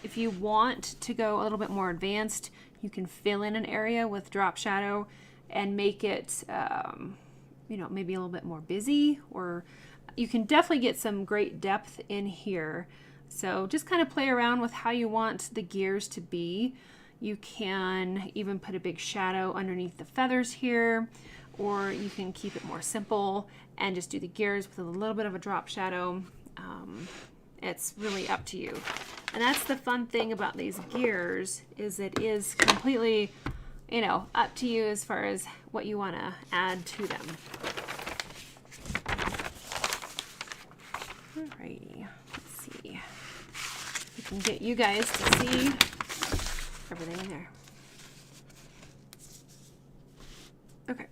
If you want to go a little bit more advanced, you can fill in an area with drop shadow and make it, you know, maybe a little bit more busy, or you can definitely get some great depth in here. So just kind of play around with how you want the gears to be. You can even put a big shadow underneath the feathers here, or you can keep it more simple and just do the gears with a little bit of a drop shadow. It's really up to you. And that's the fun thing about these gears, is it is completely, you know, up to you as far as what you want to add to them. Alrighty, let's see. We can get you guys to see everything there. Okay.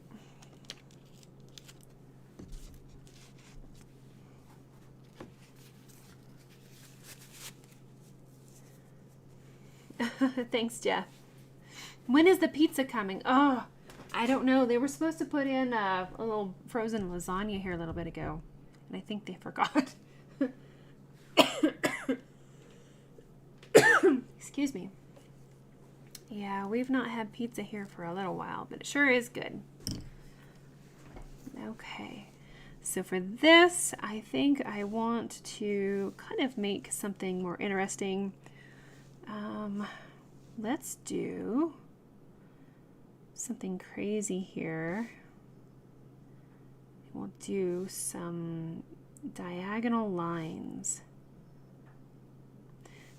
Thanks, Jeff. When is the pizza coming? Oh, I don't know. They were supposed to put in a little frozen lasagna here a little bit ago, and I think they forgot. Excuse me. Yeah, we've not had pizza here for a little while, but it sure is good. Okay, so for this, I think I want to kind of make something more interesting. Let's do something crazy here. We'll do some diagonal lines.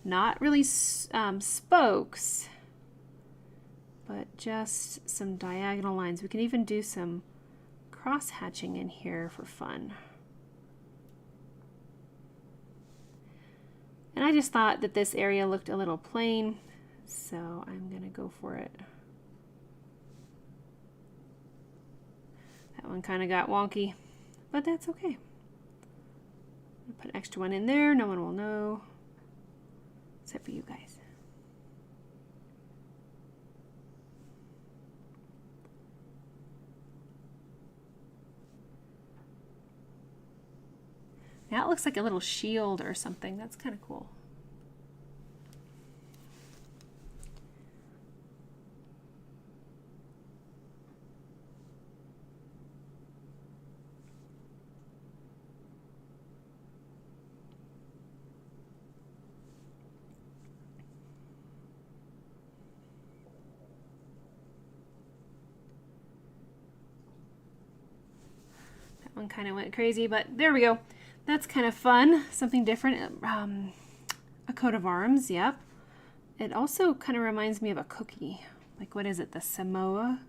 Not really spokes, but just some diagonal lines. We can even do some cross hatching in here for fun. And I just thought that this area looked a little plain, so I'm gonna go for it. That one kind of got wonky, but that's okay. I'll put an extra one in there, no one will know, except for you guys. Now it looks like a little shield or something. That's kind of cool. That one kind of went crazy, but there we go. That's kind of fun, something different. A coat of arms, yep. It also kind of reminds me of a cookie. Like, what is it? The Samoa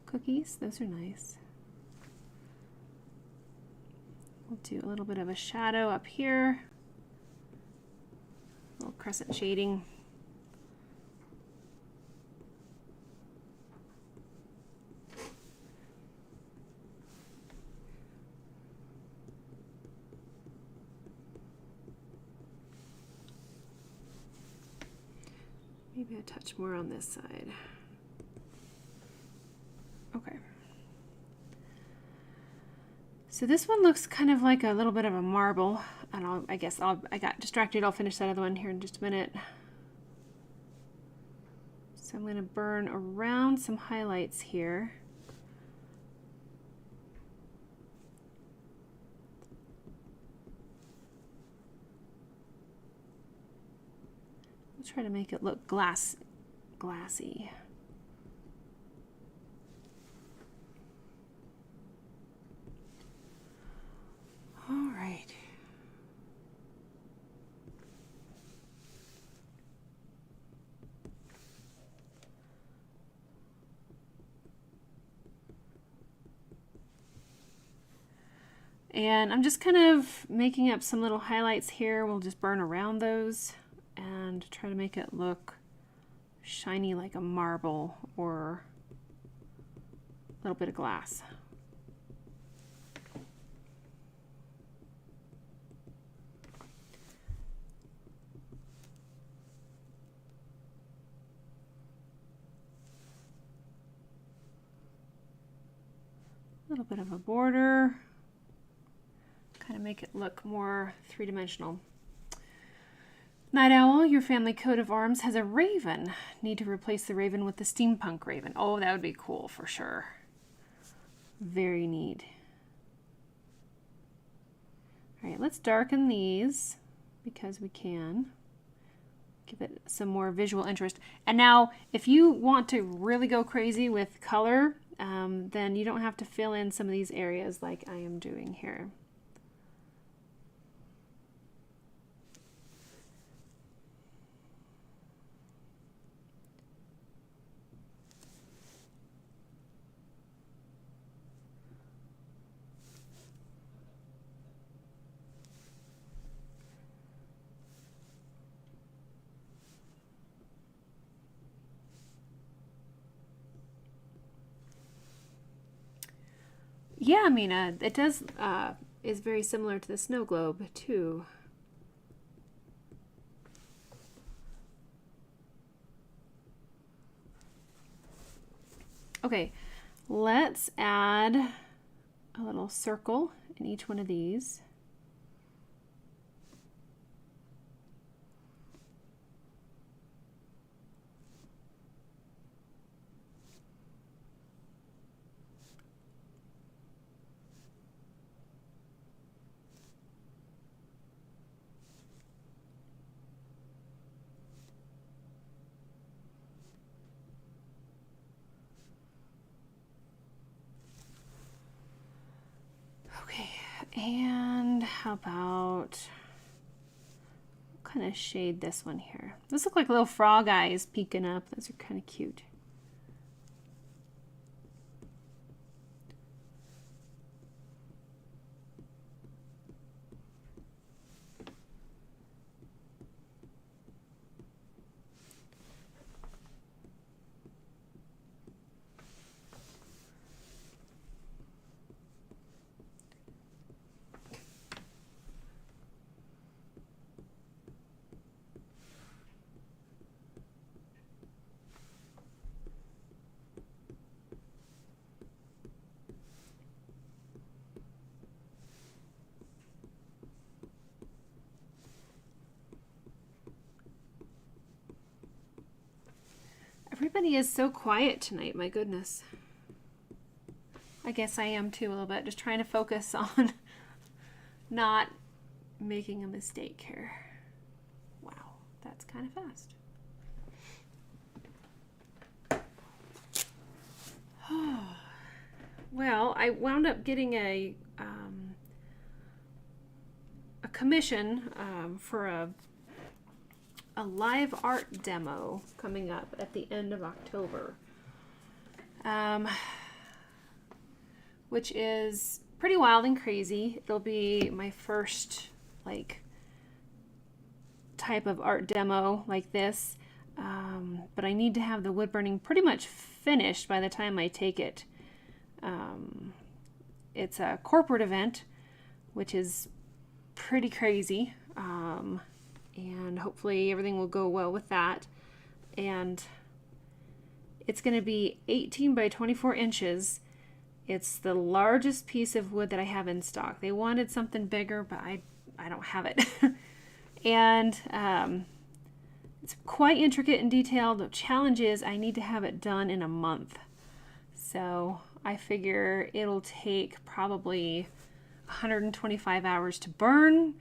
cookies? Those are nice. We'll do a little bit of a shadow up here. A little crescent shading. Maybe a touch more on this side. Okay. So this one looks kind of like a little bit of a marble. And I got distracted. I'll finish that other one here in just a minute. So I'm going to burn around some highlights here. I'll try to make it look glassy. All right. And I'm just kind of making up some little highlights here. We'll just burn around those and try to make it look shiny like a marble or a little bit of glass. A little bit of a border. Kind of make it look more three-dimensional. Night Owl, your family coat of arms has a raven. Need to replace the raven with the steampunk raven. Oh, that would be cool for sure. Very neat. All right, let's darken these because we can. Give it some more visual interest. And now, if you want to really go crazy with color, then you don't have to fill in some of these areas like I am doing here. Yeah, Mina, it does is very similar to the snow globe too. Okay, let's add a little circle in each one of these. And how about, what kind of shade this one here? Those look like little frog eyes peeking up. Those are kind of cute. Everybody is so quiet tonight, my goodness. I guess I am too a little bit, just trying to focus on not making a mistake here. Wow, that's kind of fast. Well, I wound up getting a commission for a a live art demo coming up at the end of October, which is pretty wild and crazy. It'll be my first like type of art demo like this, but I need to have the wood burning pretty much finished by the time I take it. It's a corporate event, which is pretty crazy, and hopefully everything will go well with that. And it's going to be 18 by 24 inches. It's the largest piece of wood that I have in stock. They wanted something bigger, but I don't have it. And it's quite intricate and detailed. The challenge is I need to have it done in a month. So I figure it'll take probably 125 hours to burn.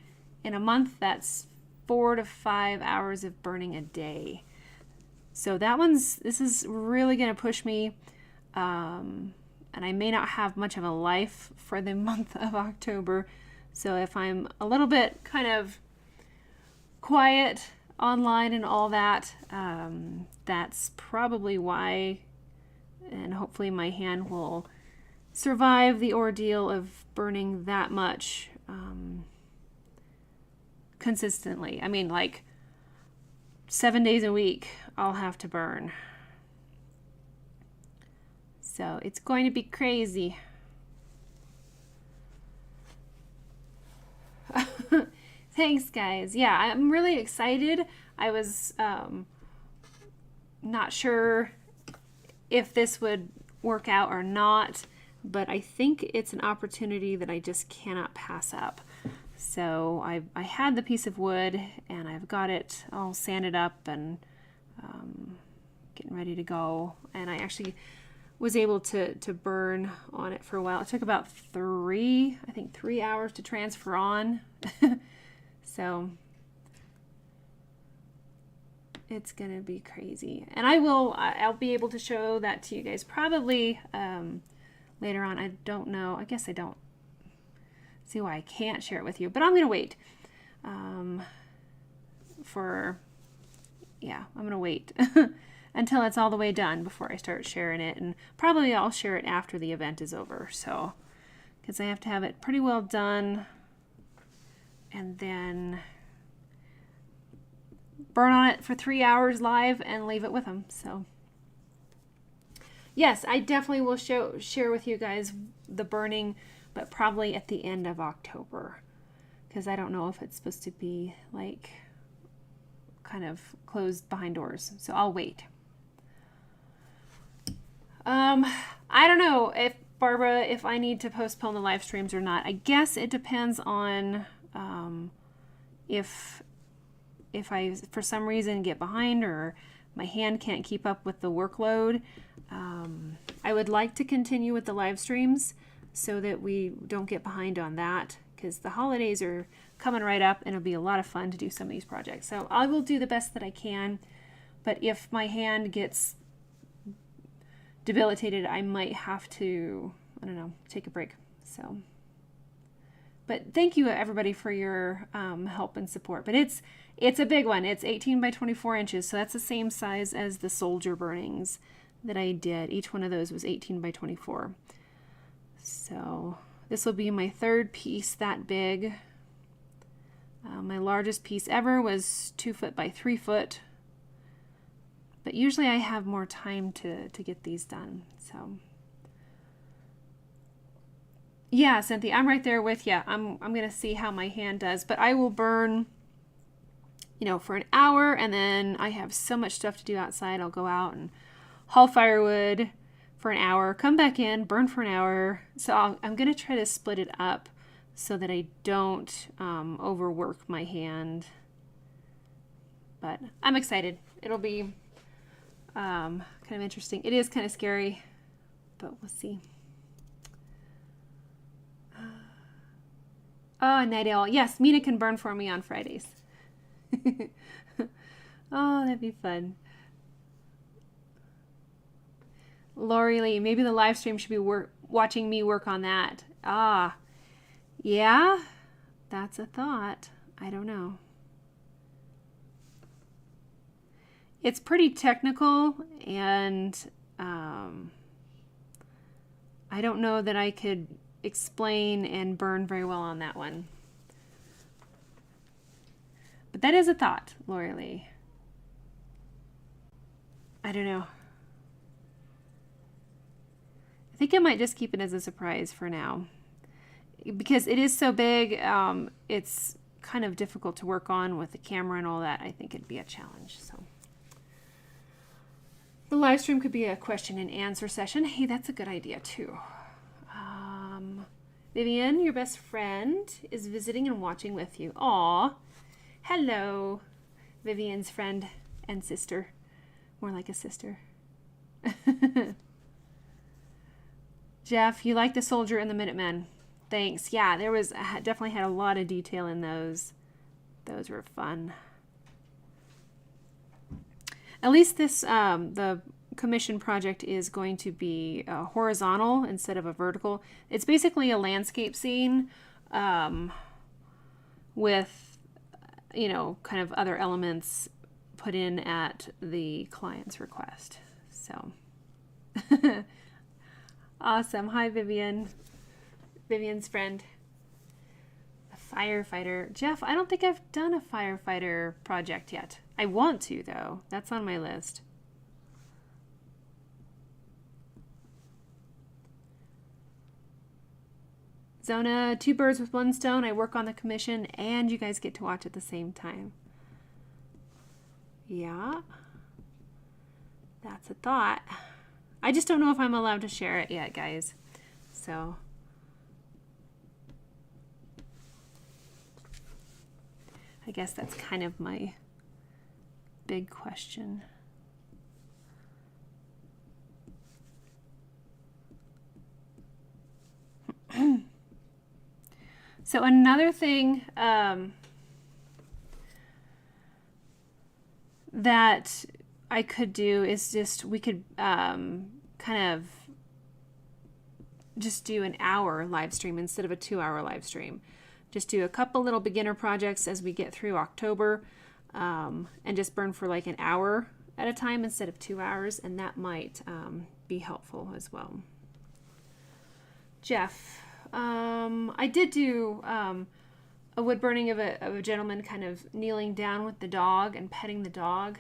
In a month, that's 4 to 5 hours of burning a day. So this is really going to push me. And I may not have much of a life for the month of October. So if I'm a little bit kind of quiet online and all that, that's probably why. And hopefully my hand will survive the ordeal of burning that much consistently. I mean, like 7 days a week I'll have to burn. So it's going to be crazy. Thanks, guys. Yeah, I'm really excited. I was not sure if this would work out or not, but I think it's an opportunity that I just cannot pass up. So I had the piece of wood and I've got it all sanded up and getting ready to go. And I actually was able to burn on it for a while. It took about 3 hours to transfer on. So it's gonna be crazy. And I'll be able to show that to you guys probably later on. I don't know. I guess I don't see why I can't share it with you, but I'm gonna wait I'm gonna wait until it's all the way done before I start sharing it, and probably I'll share it after the event is over. So, because I have to have it pretty well done and then burn on it for 3 hours live and leave it with them. So yes, I definitely will share with you guys the burning, but probably at the end of October, because I don't know if it's supposed to be like kind of closed behind doors. So I'll wait. I don't know if Barbara, if I need to postpone the live streams or not. I guess it depends on if I for some reason get behind or my hand can't keep up with the workload. I would like to continue with the live streams so that we don't get behind on that, because the holidays are coming right up and it'll be a lot of fun to do some of these projects. So I will do the best that I can, but if my hand gets debilitated, I might have to, I don't know, take a break. So, but thank you everybody for your help and support. But it's a big one. It's 18 by 24 inches, so that's the same size as the soldier burnings that I did. Each one of those was 18 by 24. So this will be my third piece that big. My largest piece ever was 2 foot by 3 foot. But usually I have more time to get these done. So yeah, Cynthia, I'm right there with you. I'm gonna see how my hand does, but I will burn, for an hour, and then I have so much stuff to do outside. I'll go out and haul firewood for an hour, come back in, burn for an hour. So I'm gonna try to split it up so that I don't overwork my hand. But I'm excited. It'll be kind of interesting. It is kind of scary, but we'll see. Oh, Night Owl. Yes, Mina can burn for me on Fridays. Oh, that'd be fun. Lori Lee, maybe the live stream should be watching me work on that. Ah, yeah, that's a thought. I don't know. It's pretty technical, and I don't know that I could explain and burn very well on that one. But that is a thought, Lori Lee. I don't know. I think I might just keep it as a surprise for now. Because it is so big, it's kind of difficult to work on with the camera and all that. I think it'd be a challenge. So the live stream could be a question and answer session. Hey, that's a good idea too. Vivian, your best friend, is visiting and watching with you. Aw, hello, Vivian's friend and sister. More like a sister. Jeff, you like the soldier and the Minutemen. Thanks. Yeah, there was definitely had a lot of detail in those. Those were fun. At least this the commission project is going to be horizontal instead of a vertical. It's basically a landscape scene with, you know, kind of other elements put in at the client's request. So awesome. Hi, Vivian. Vivian's friend. A firefighter. Jeff, I don't think I've done a firefighter project yet. I want to, though. That's on my list. Zona, 2 birds with 1 stone. I work on the commission and you guys get to watch at the same time. Yeah. That's a thought. I just don't know if I'm allowed to share it yet, guys. So I guess that's kind of my big question. So another thing that I could do is just, we could kind of just do an hour live stream instead of a 2-hour live stream. Just do a couple little beginner projects as we get through October, and just burn for like an hour at a time instead of 2 hours, and that might be helpful as well. Jeff, I did do a wood burning of a gentleman kind of kneeling down with the dog and petting the dog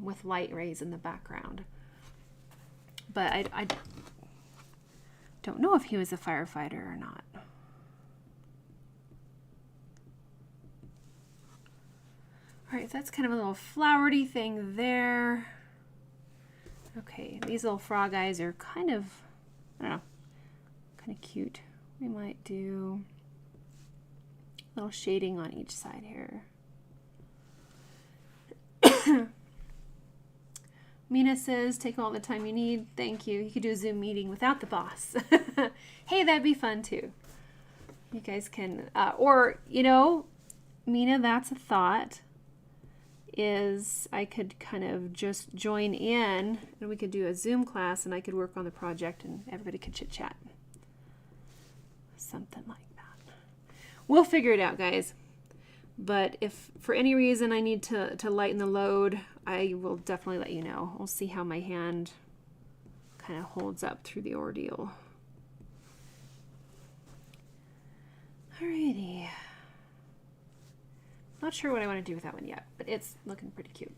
with light rays in the background. But I don't know if he was a firefighter or not. All right, so that's kind of a little flowery thing there. Okay, these little frog eyes are kind of, I don't know, kind of cute. We might do a little shading on each side here. Mina says, take all the time you need. Thank you. You could do a Zoom meeting without the boss. Hey, that'd be fun too. You guys can, or, you know, Mina, that's a thought, is I could kind of just join in and we could do a Zoom class and I could work on the project and everybody could chit chat. Something like that. We'll figure it out, guys. But if for any reason I need to lighten the load, I will definitely let you know. We'll see how my hand kind of holds up through the ordeal. Alrighty. Not sure what I want to do with that one yet, but it's looking pretty cute.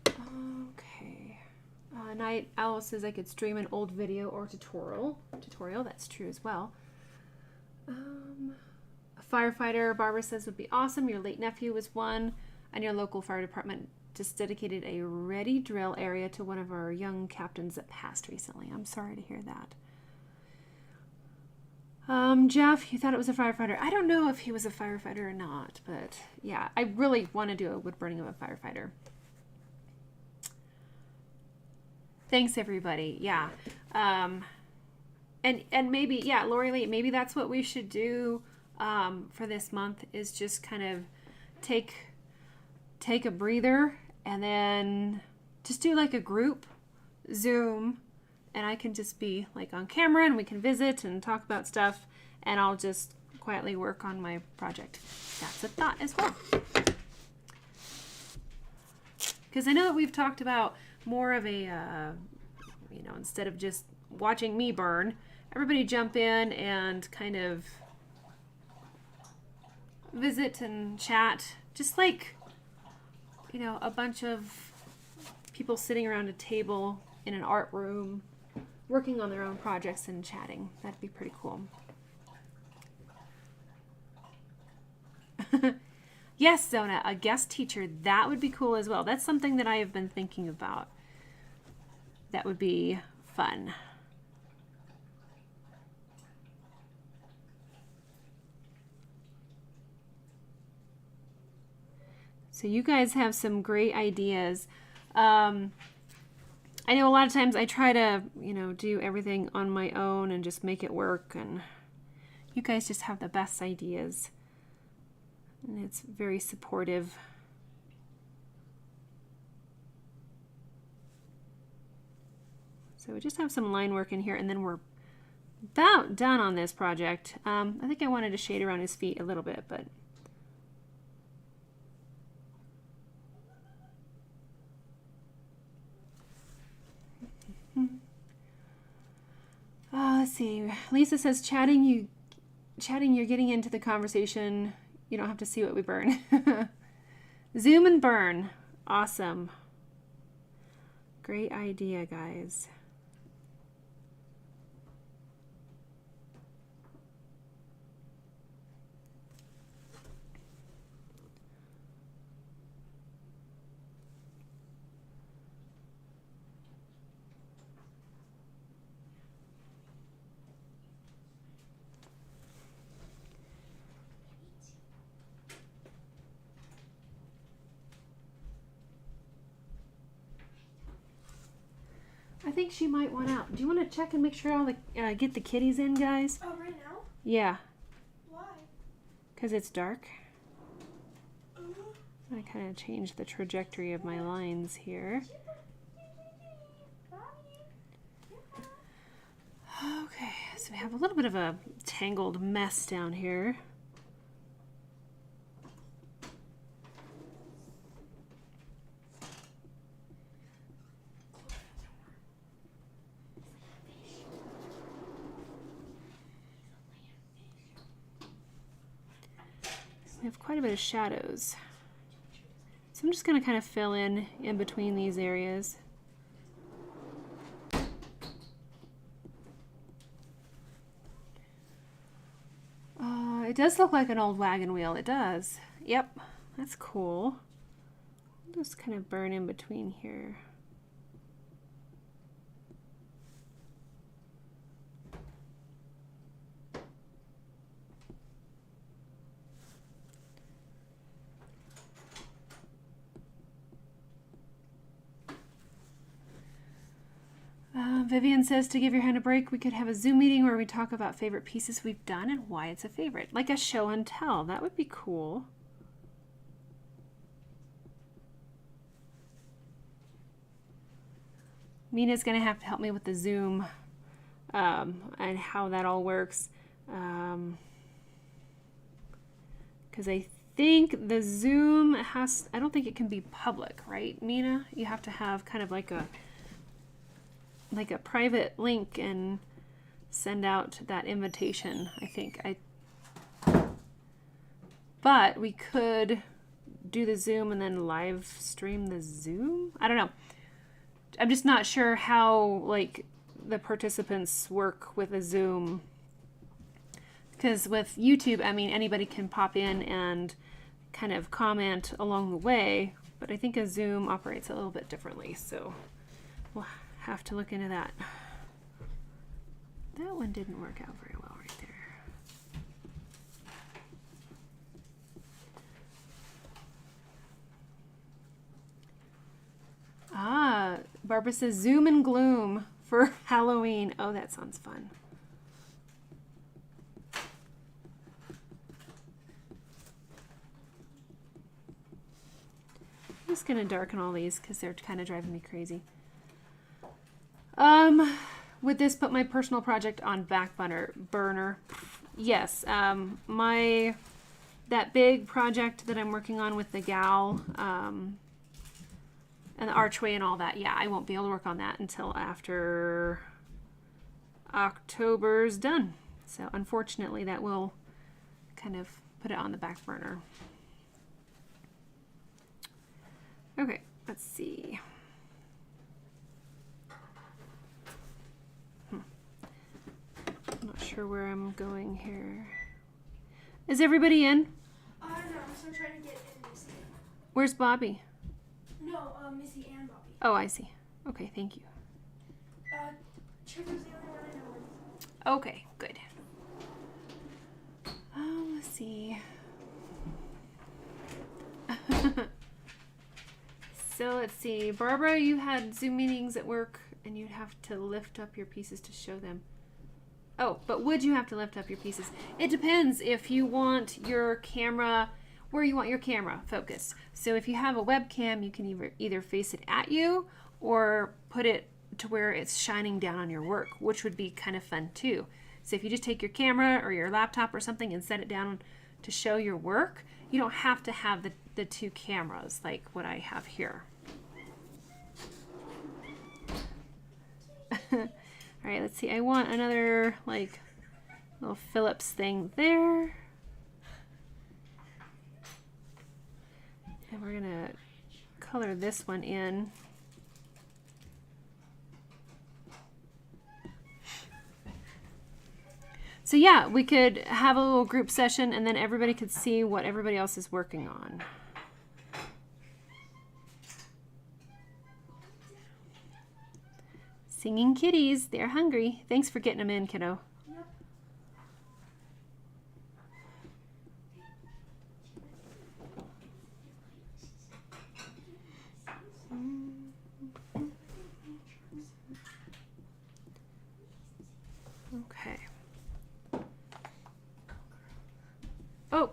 Okay. Night Owl says I could stream an old video or tutorial. That's true as well. A firefighter, Barbara says, would be awesome. Your late nephew was one, and your local fire department just dedicated a ready drill area to one of our young captains that passed recently. I'm sorry to hear that. Jeff, you thought it was a firefighter. I don't know if he was a firefighter or not, but yeah, I really want to do a wood burning of a firefighter. Thanks, everybody. Yeah. And maybe, yeah, Lori Lee, maybe that's what we should do for this month, is just kind of take a breather and then just do like a group Zoom, and I can just be like on camera and we can visit and talk about stuff, and I'll just quietly work on my project. That's a thought as well. Because I know that we've talked about more of a, you know, instead of just watching me burn, everybody jump in and kind of visit and chat. Just like, you know, a bunch of people sitting around a table in an art room, working on their own projects and chatting. That'd be pretty cool. Yes, Zona, a guest teacher. That would be cool as well. That's something that I have been thinking about. That would be fun. So you guys have some great ideas. I know a lot of times I try to, you know, do everything on my own and just make it work, and you guys just have the best ideas. And it's very supportive. So we just have some line work in here, and then we're about done on this project. I think I wanted to shade around his feet a little bit, but let's see. Lisa says, chatting, you're getting into the conversation. You don't have to see what we burn. Zoom and burn. Awesome. Great idea, guys. I think she might want out. Do you want to check and make sure all the get the kitties in, guys? Oh, right now? Yeah. Why? Because it's dark. I kind of changed the trajectory of my lines here. Okay, so we have a little bit of a tangled mess down here. We have quite a bit of shadows. So I'm just going to kind of fill in between these areas. It does look like an old wagon wheel. It does. Yep, that's cool. I'll just kind of burn in between here. Vivian says, to give your hand a break, we could have a Zoom meeting where we talk about favorite pieces we've done and why it's a favorite. Like a show and tell. That would be cool. Mina's going to have to help me with the Zoom and how that all works. Because I think the Zoom has, I don't think it can be public, right, Mina? You have to have kind of like a private link and send out that invitation, I think. But we could do the Zoom and then live stream the Zoom? I don't know. I'm just not sure how like the participants work with a Zoom. Because with YouTube, I mean, anybody can pop in and kind of comment along the way, but I think a Zoom operates a little bit differently, so we'll have to look into that. That one didn't work out very well right there. Ah, Barbara says Zoom and gloom for Halloween. Oh, that sounds fun. I'm just gonna darken all these because they're kind of driving me crazy. Would this put my personal project on back burner? Yes. That big project that I'm working on with the gal, And the archway and all that. Yeah, I won't be able to work on that until after October's done. So unfortunately, that will kind of put it on the back burner. Okay, let's see. I'm not sure where I'm going here. Is everybody in? I don't know. I'm still trying to get in Missy. Where's Bobby? No, Missy and Bobby. Oh, I see. Okay, thank you. Trigger's the only one I know. Okay, good. Let's see. So let's see. Barbara, you had Zoom meetings at work and you'd have to lift up your pieces to show them. Oh, but would you have to lift up your pieces? It depends if you want your camera, where you want your camera focused. So if you have a webcam, you can either face it at you or put it to where it's shining down on your work, which would be kind of fun too. So if you just take your camera or your laptop or something and set it down to show your work, you don't have to have the two cameras like what I have here. All right, let's see. I want another like little Phillips thing there. And we're gonna color this one in. So yeah, we could have a little group session and then everybody could see what everybody else is working on. Singing kitties, they're hungry. Thanks for getting them in, kiddo. Yep. Okay. Oh,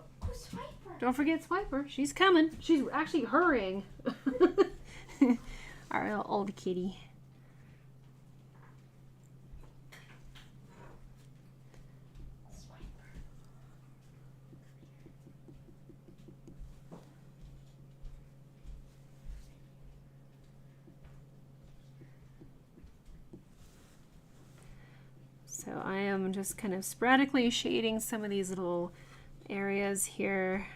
don't forget Swiper. She's coming. She's actually hurrying. Our little old kitty. So I am just kind of sporadically shading some of these little areas here.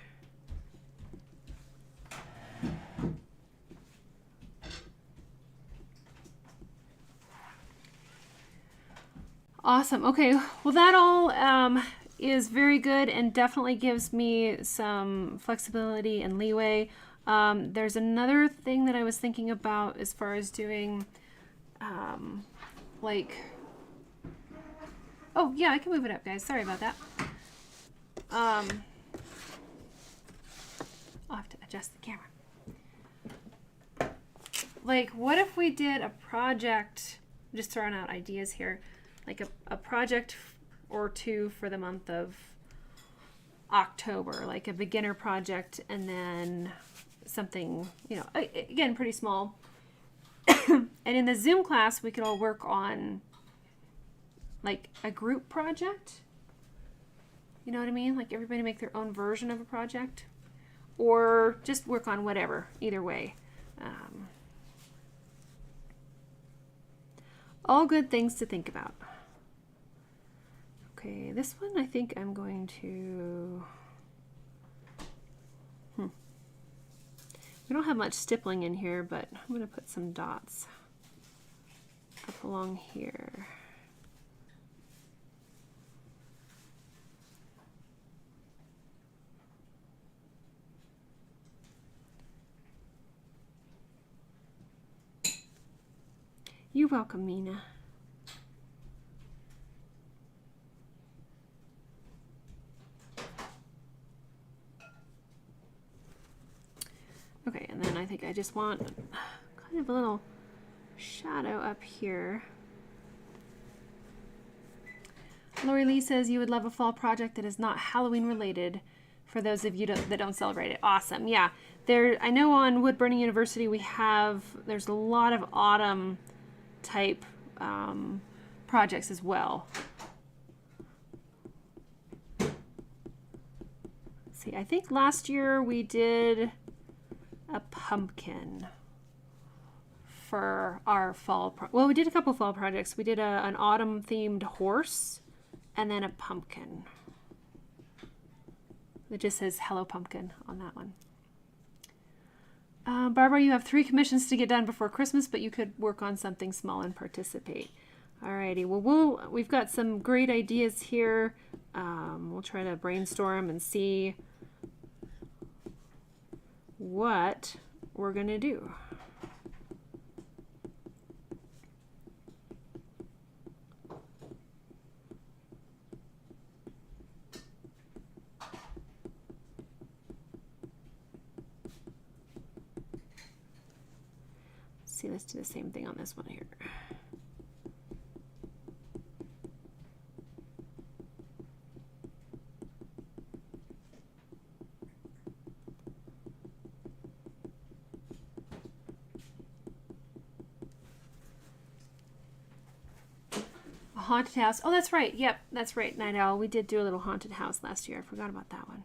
Awesome. Okay, well that all is very good and definitely gives me some flexibility and leeway. There's another thing that I was thinking about as far as doing like, oh yeah, I can move it up, guys. Sorry about that. I'll have to adjust the camera. Like, what if we did a project, I'm just throwing out ideas here, like a project or two for the month of October, like a beginner project, and then something, you know, again, pretty small. And in the Zoom class, we could all work on like a group project. You know what I mean? Like everybody make their own version of a project, or just work on whatever, either way. All good things to think about. Okay, this one I think I'm going to... We don't have much stippling in here, but I'm going to put some dots up along here. You're welcome, Mina. Okay, and then I think I just want kind of a little shadow up here. Lori Lee says you would love a fall project that is not Halloween related for those of you that don't celebrate it. Awesome. Yeah, I know on Wood Burning University there's a lot of autumn type projects as well. Let's see, I think last year we did a pumpkin. for our fall. Well, we did a couple fall projects. We did an autumn themed horse and then a pumpkin. It just says Hello Pumpkin on that one. Barbara, you have 3 commissions to get done before Christmas, but you could work on something small and participate. Alrighty, well, we've got some great ideas here. We'll try to brainstorm and see what we're gonna do. See, let's do the same thing on this one here. A haunted house. Oh, that's right. Yep, that's right, Night Owl. We did do a little haunted house last year. I forgot about that one.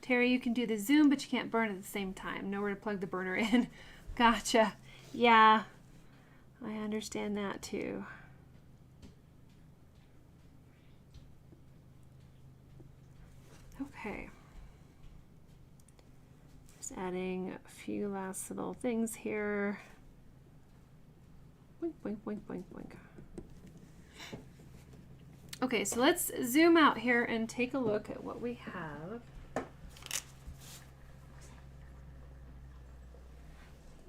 Terry, you can do the zoom, but you can't burn at the same time. Nowhere to plug the burner in. Gotcha. Yeah, I understand that too. Okay. Just adding a few last little things here. Boink, boink, boink, boink, boink. Okay, so let's zoom out here and take a look at what we have.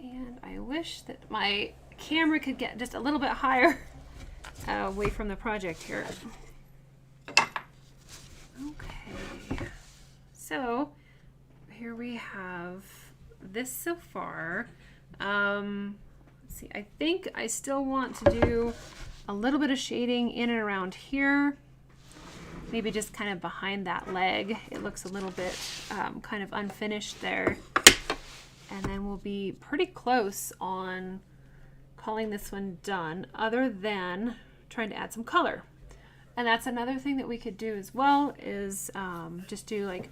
And I wish that my camera could get just a little bit higher away from the project here. Okay, so here we have this so far. Let's see, I think I still want to do a little bit of shading in and around here. Maybe just kind of behind that leg. It looks a little bit kind of unfinished there. And then we'll be pretty close on calling this one done, other than trying to add some color. And that's another thing that we could do as well, is just do like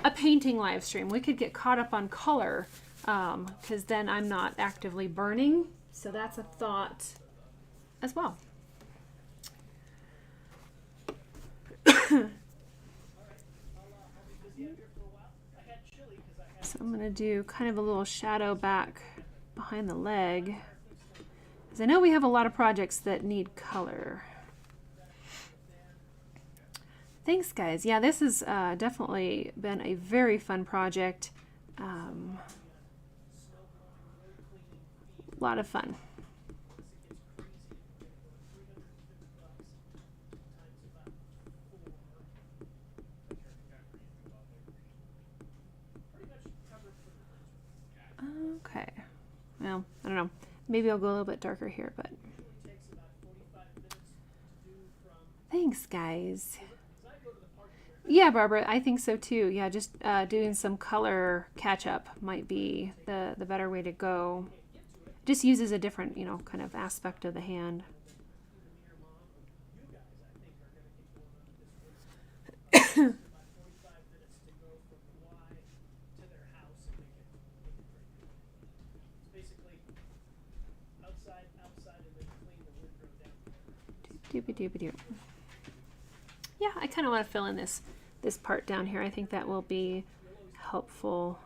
a painting live stream. We could get caught up on color, because then I'm not actively burning. So that's a thought as well. So I'm going to do kind of a little shadow back behind the leg, because I know we have a lot of projects that need color. Thanks, guys. Yeah, this has definitely been a very fun project. A lot of fun. Okay, well, I don't know. Maybe I'll go a little bit darker here, but thanks, guys. Yeah, Barbara, I think so too. Yeah, just doing some color catch-up might be the better way to go. Just uses a different, you know, kind of aspect of the hand. Yeah, I kind of want to fill in this part down here. I think that will be helpful.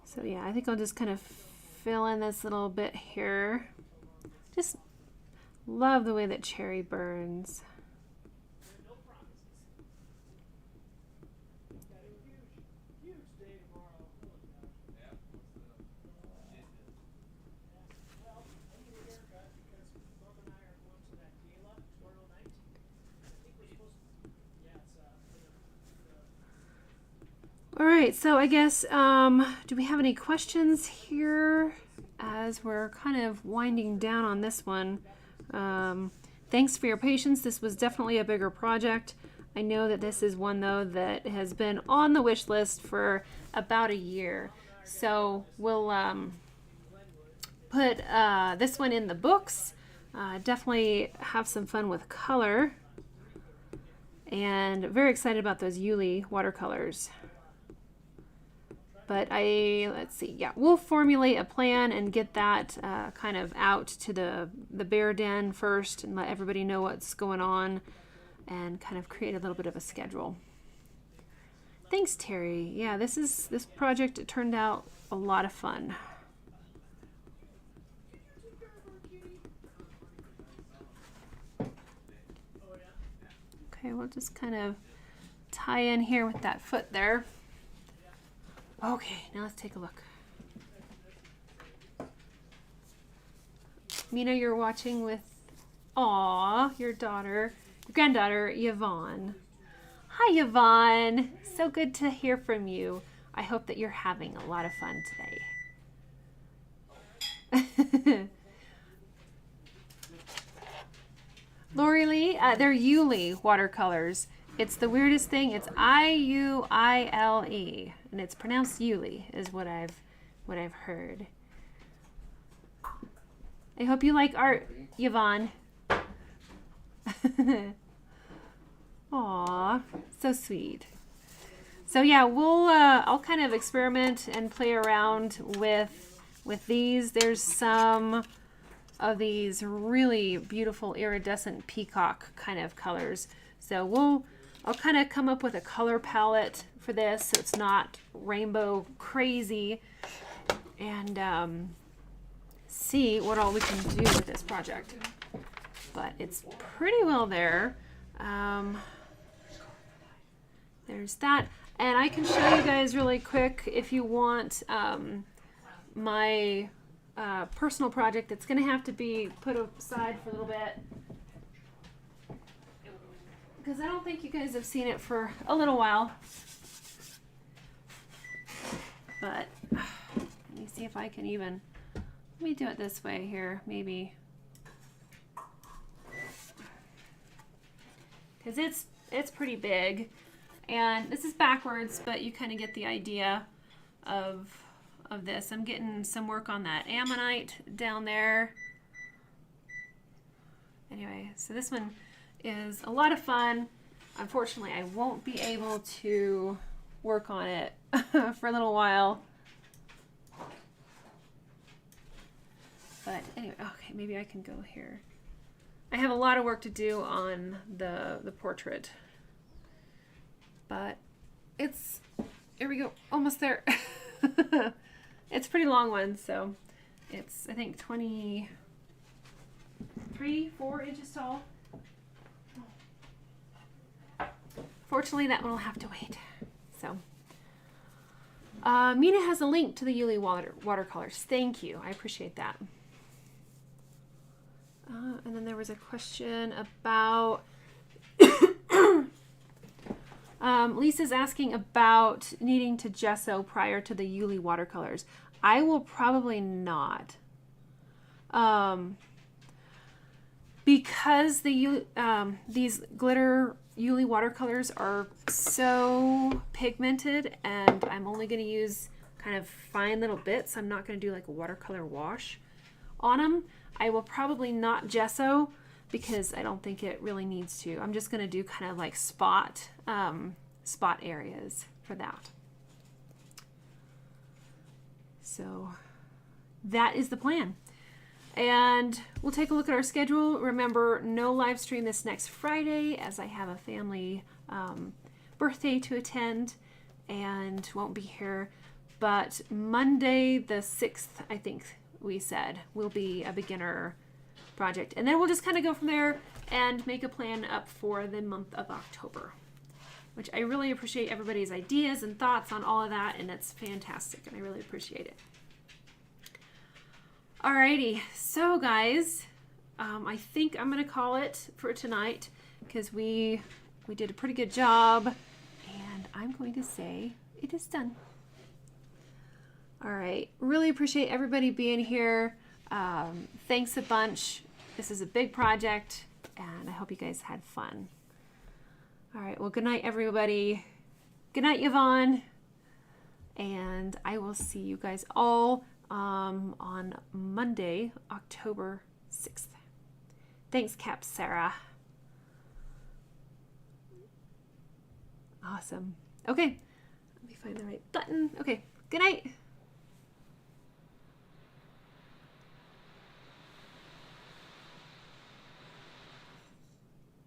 So yeah, I think I'll just kind of fill in this little bit here. Just love the way that cherry burns. All right, so I guess, do we have any questions here as we're kind of winding down on this one? Thanks for your patience. This was definitely a bigger project. I know that this is one, though, that has been on the wish list for about a year. So we'll put this one in the books. Definitely have some fun with color. And very excited about those Yuli watercolors. But let's see, yeah, we'll formulate a plan and get that kind of out to the bear den first and let everybody know what's going on and kind of create a little bit of a schedule. Thanks, Terry. Yeah, this project, it turned out a lot of fun. Okay, we'll just kind of tie in here with that foot there. Okay, now let's take a look. Mina, you're watching with, your granddaughter, Yvonne. Hi, Yvonne. So good to hear from you. I hope that you're having a lot of fun today. Lori Lee, they're Yuli watercolors. It's the weirdest thing. It's I-U-I-L-E, and it's pronounced Yuli, is what I've heard. I hope you like art, Yvonne. Aw, so sweet. So yeah, I'll kind of experiment and play around with these. There's some of these really beautiful iridescent peacock kind of colors. So I'll kind of come up with a color palette for this so it's not rainbow crazy, and see what all we can do with this project. But it's pretty well there. There's that. And I can show you guys really quick if you want my personal project. It's going to have to be put aside for a little bit, because I don't think you guys have seen it for a little while. But let me see if I can even, let me do it this way here, maybe. Because it's pretty big. And this is backwards, but you kind of get the idea of this. I'm getting some work on that ammonite down there. Anyway, so this one is a lot of fun. Unfortunately, I won't be able to work on it for a little while. But anyway, okay, maybe I can go here. I have a lot of work to do on the portrait. But it's, here we go, almost there. It's a pretty long one, so it's, I think, 4 inches tall. Fortunately, that one will have to wait. So, Mina has a link to the Yuli watercolors. Thank you. I appreciate that. And then there was a question about... Lisa's asking about needing to gesso prior to the Yuli watercolors. I will probably not. Because these glitter Yuli watercolors are so pigmented, and I'm only going to use kind of fine little bits. I'm not going to do like a watercolor wash on them. I will probably not gesso because I don't think it really needs to. I'm just going to do kind of like spot areas for that. So that is the plan. And we'll take a look at our schedule. Remember, no live stream this next Friday as I have a family birthday to attend and won't be here. But Monday the 6th, I think we said, will be a beginner project. And then we'll just kind of go from there and make a plan up for the month of October, which I really appreciate everybody's ideas and thoughts on all of that, and it's fantastic, and I really appreciate it. Alrighty, so guys, I think I'm gonna call it for tonight because we did a pretty good job, and I'm going to say it is done. All right, really appreciate everybody being here. Thanks a bunch. This is a big project, and I hope you guys had fun. All right, well, good night, everybody. Good night, Yvonne. And I will see you guys all on Monday, October 6th. Thanks, Cap Sarah. Awesome. Okay, let me find the right button. Okay, good night.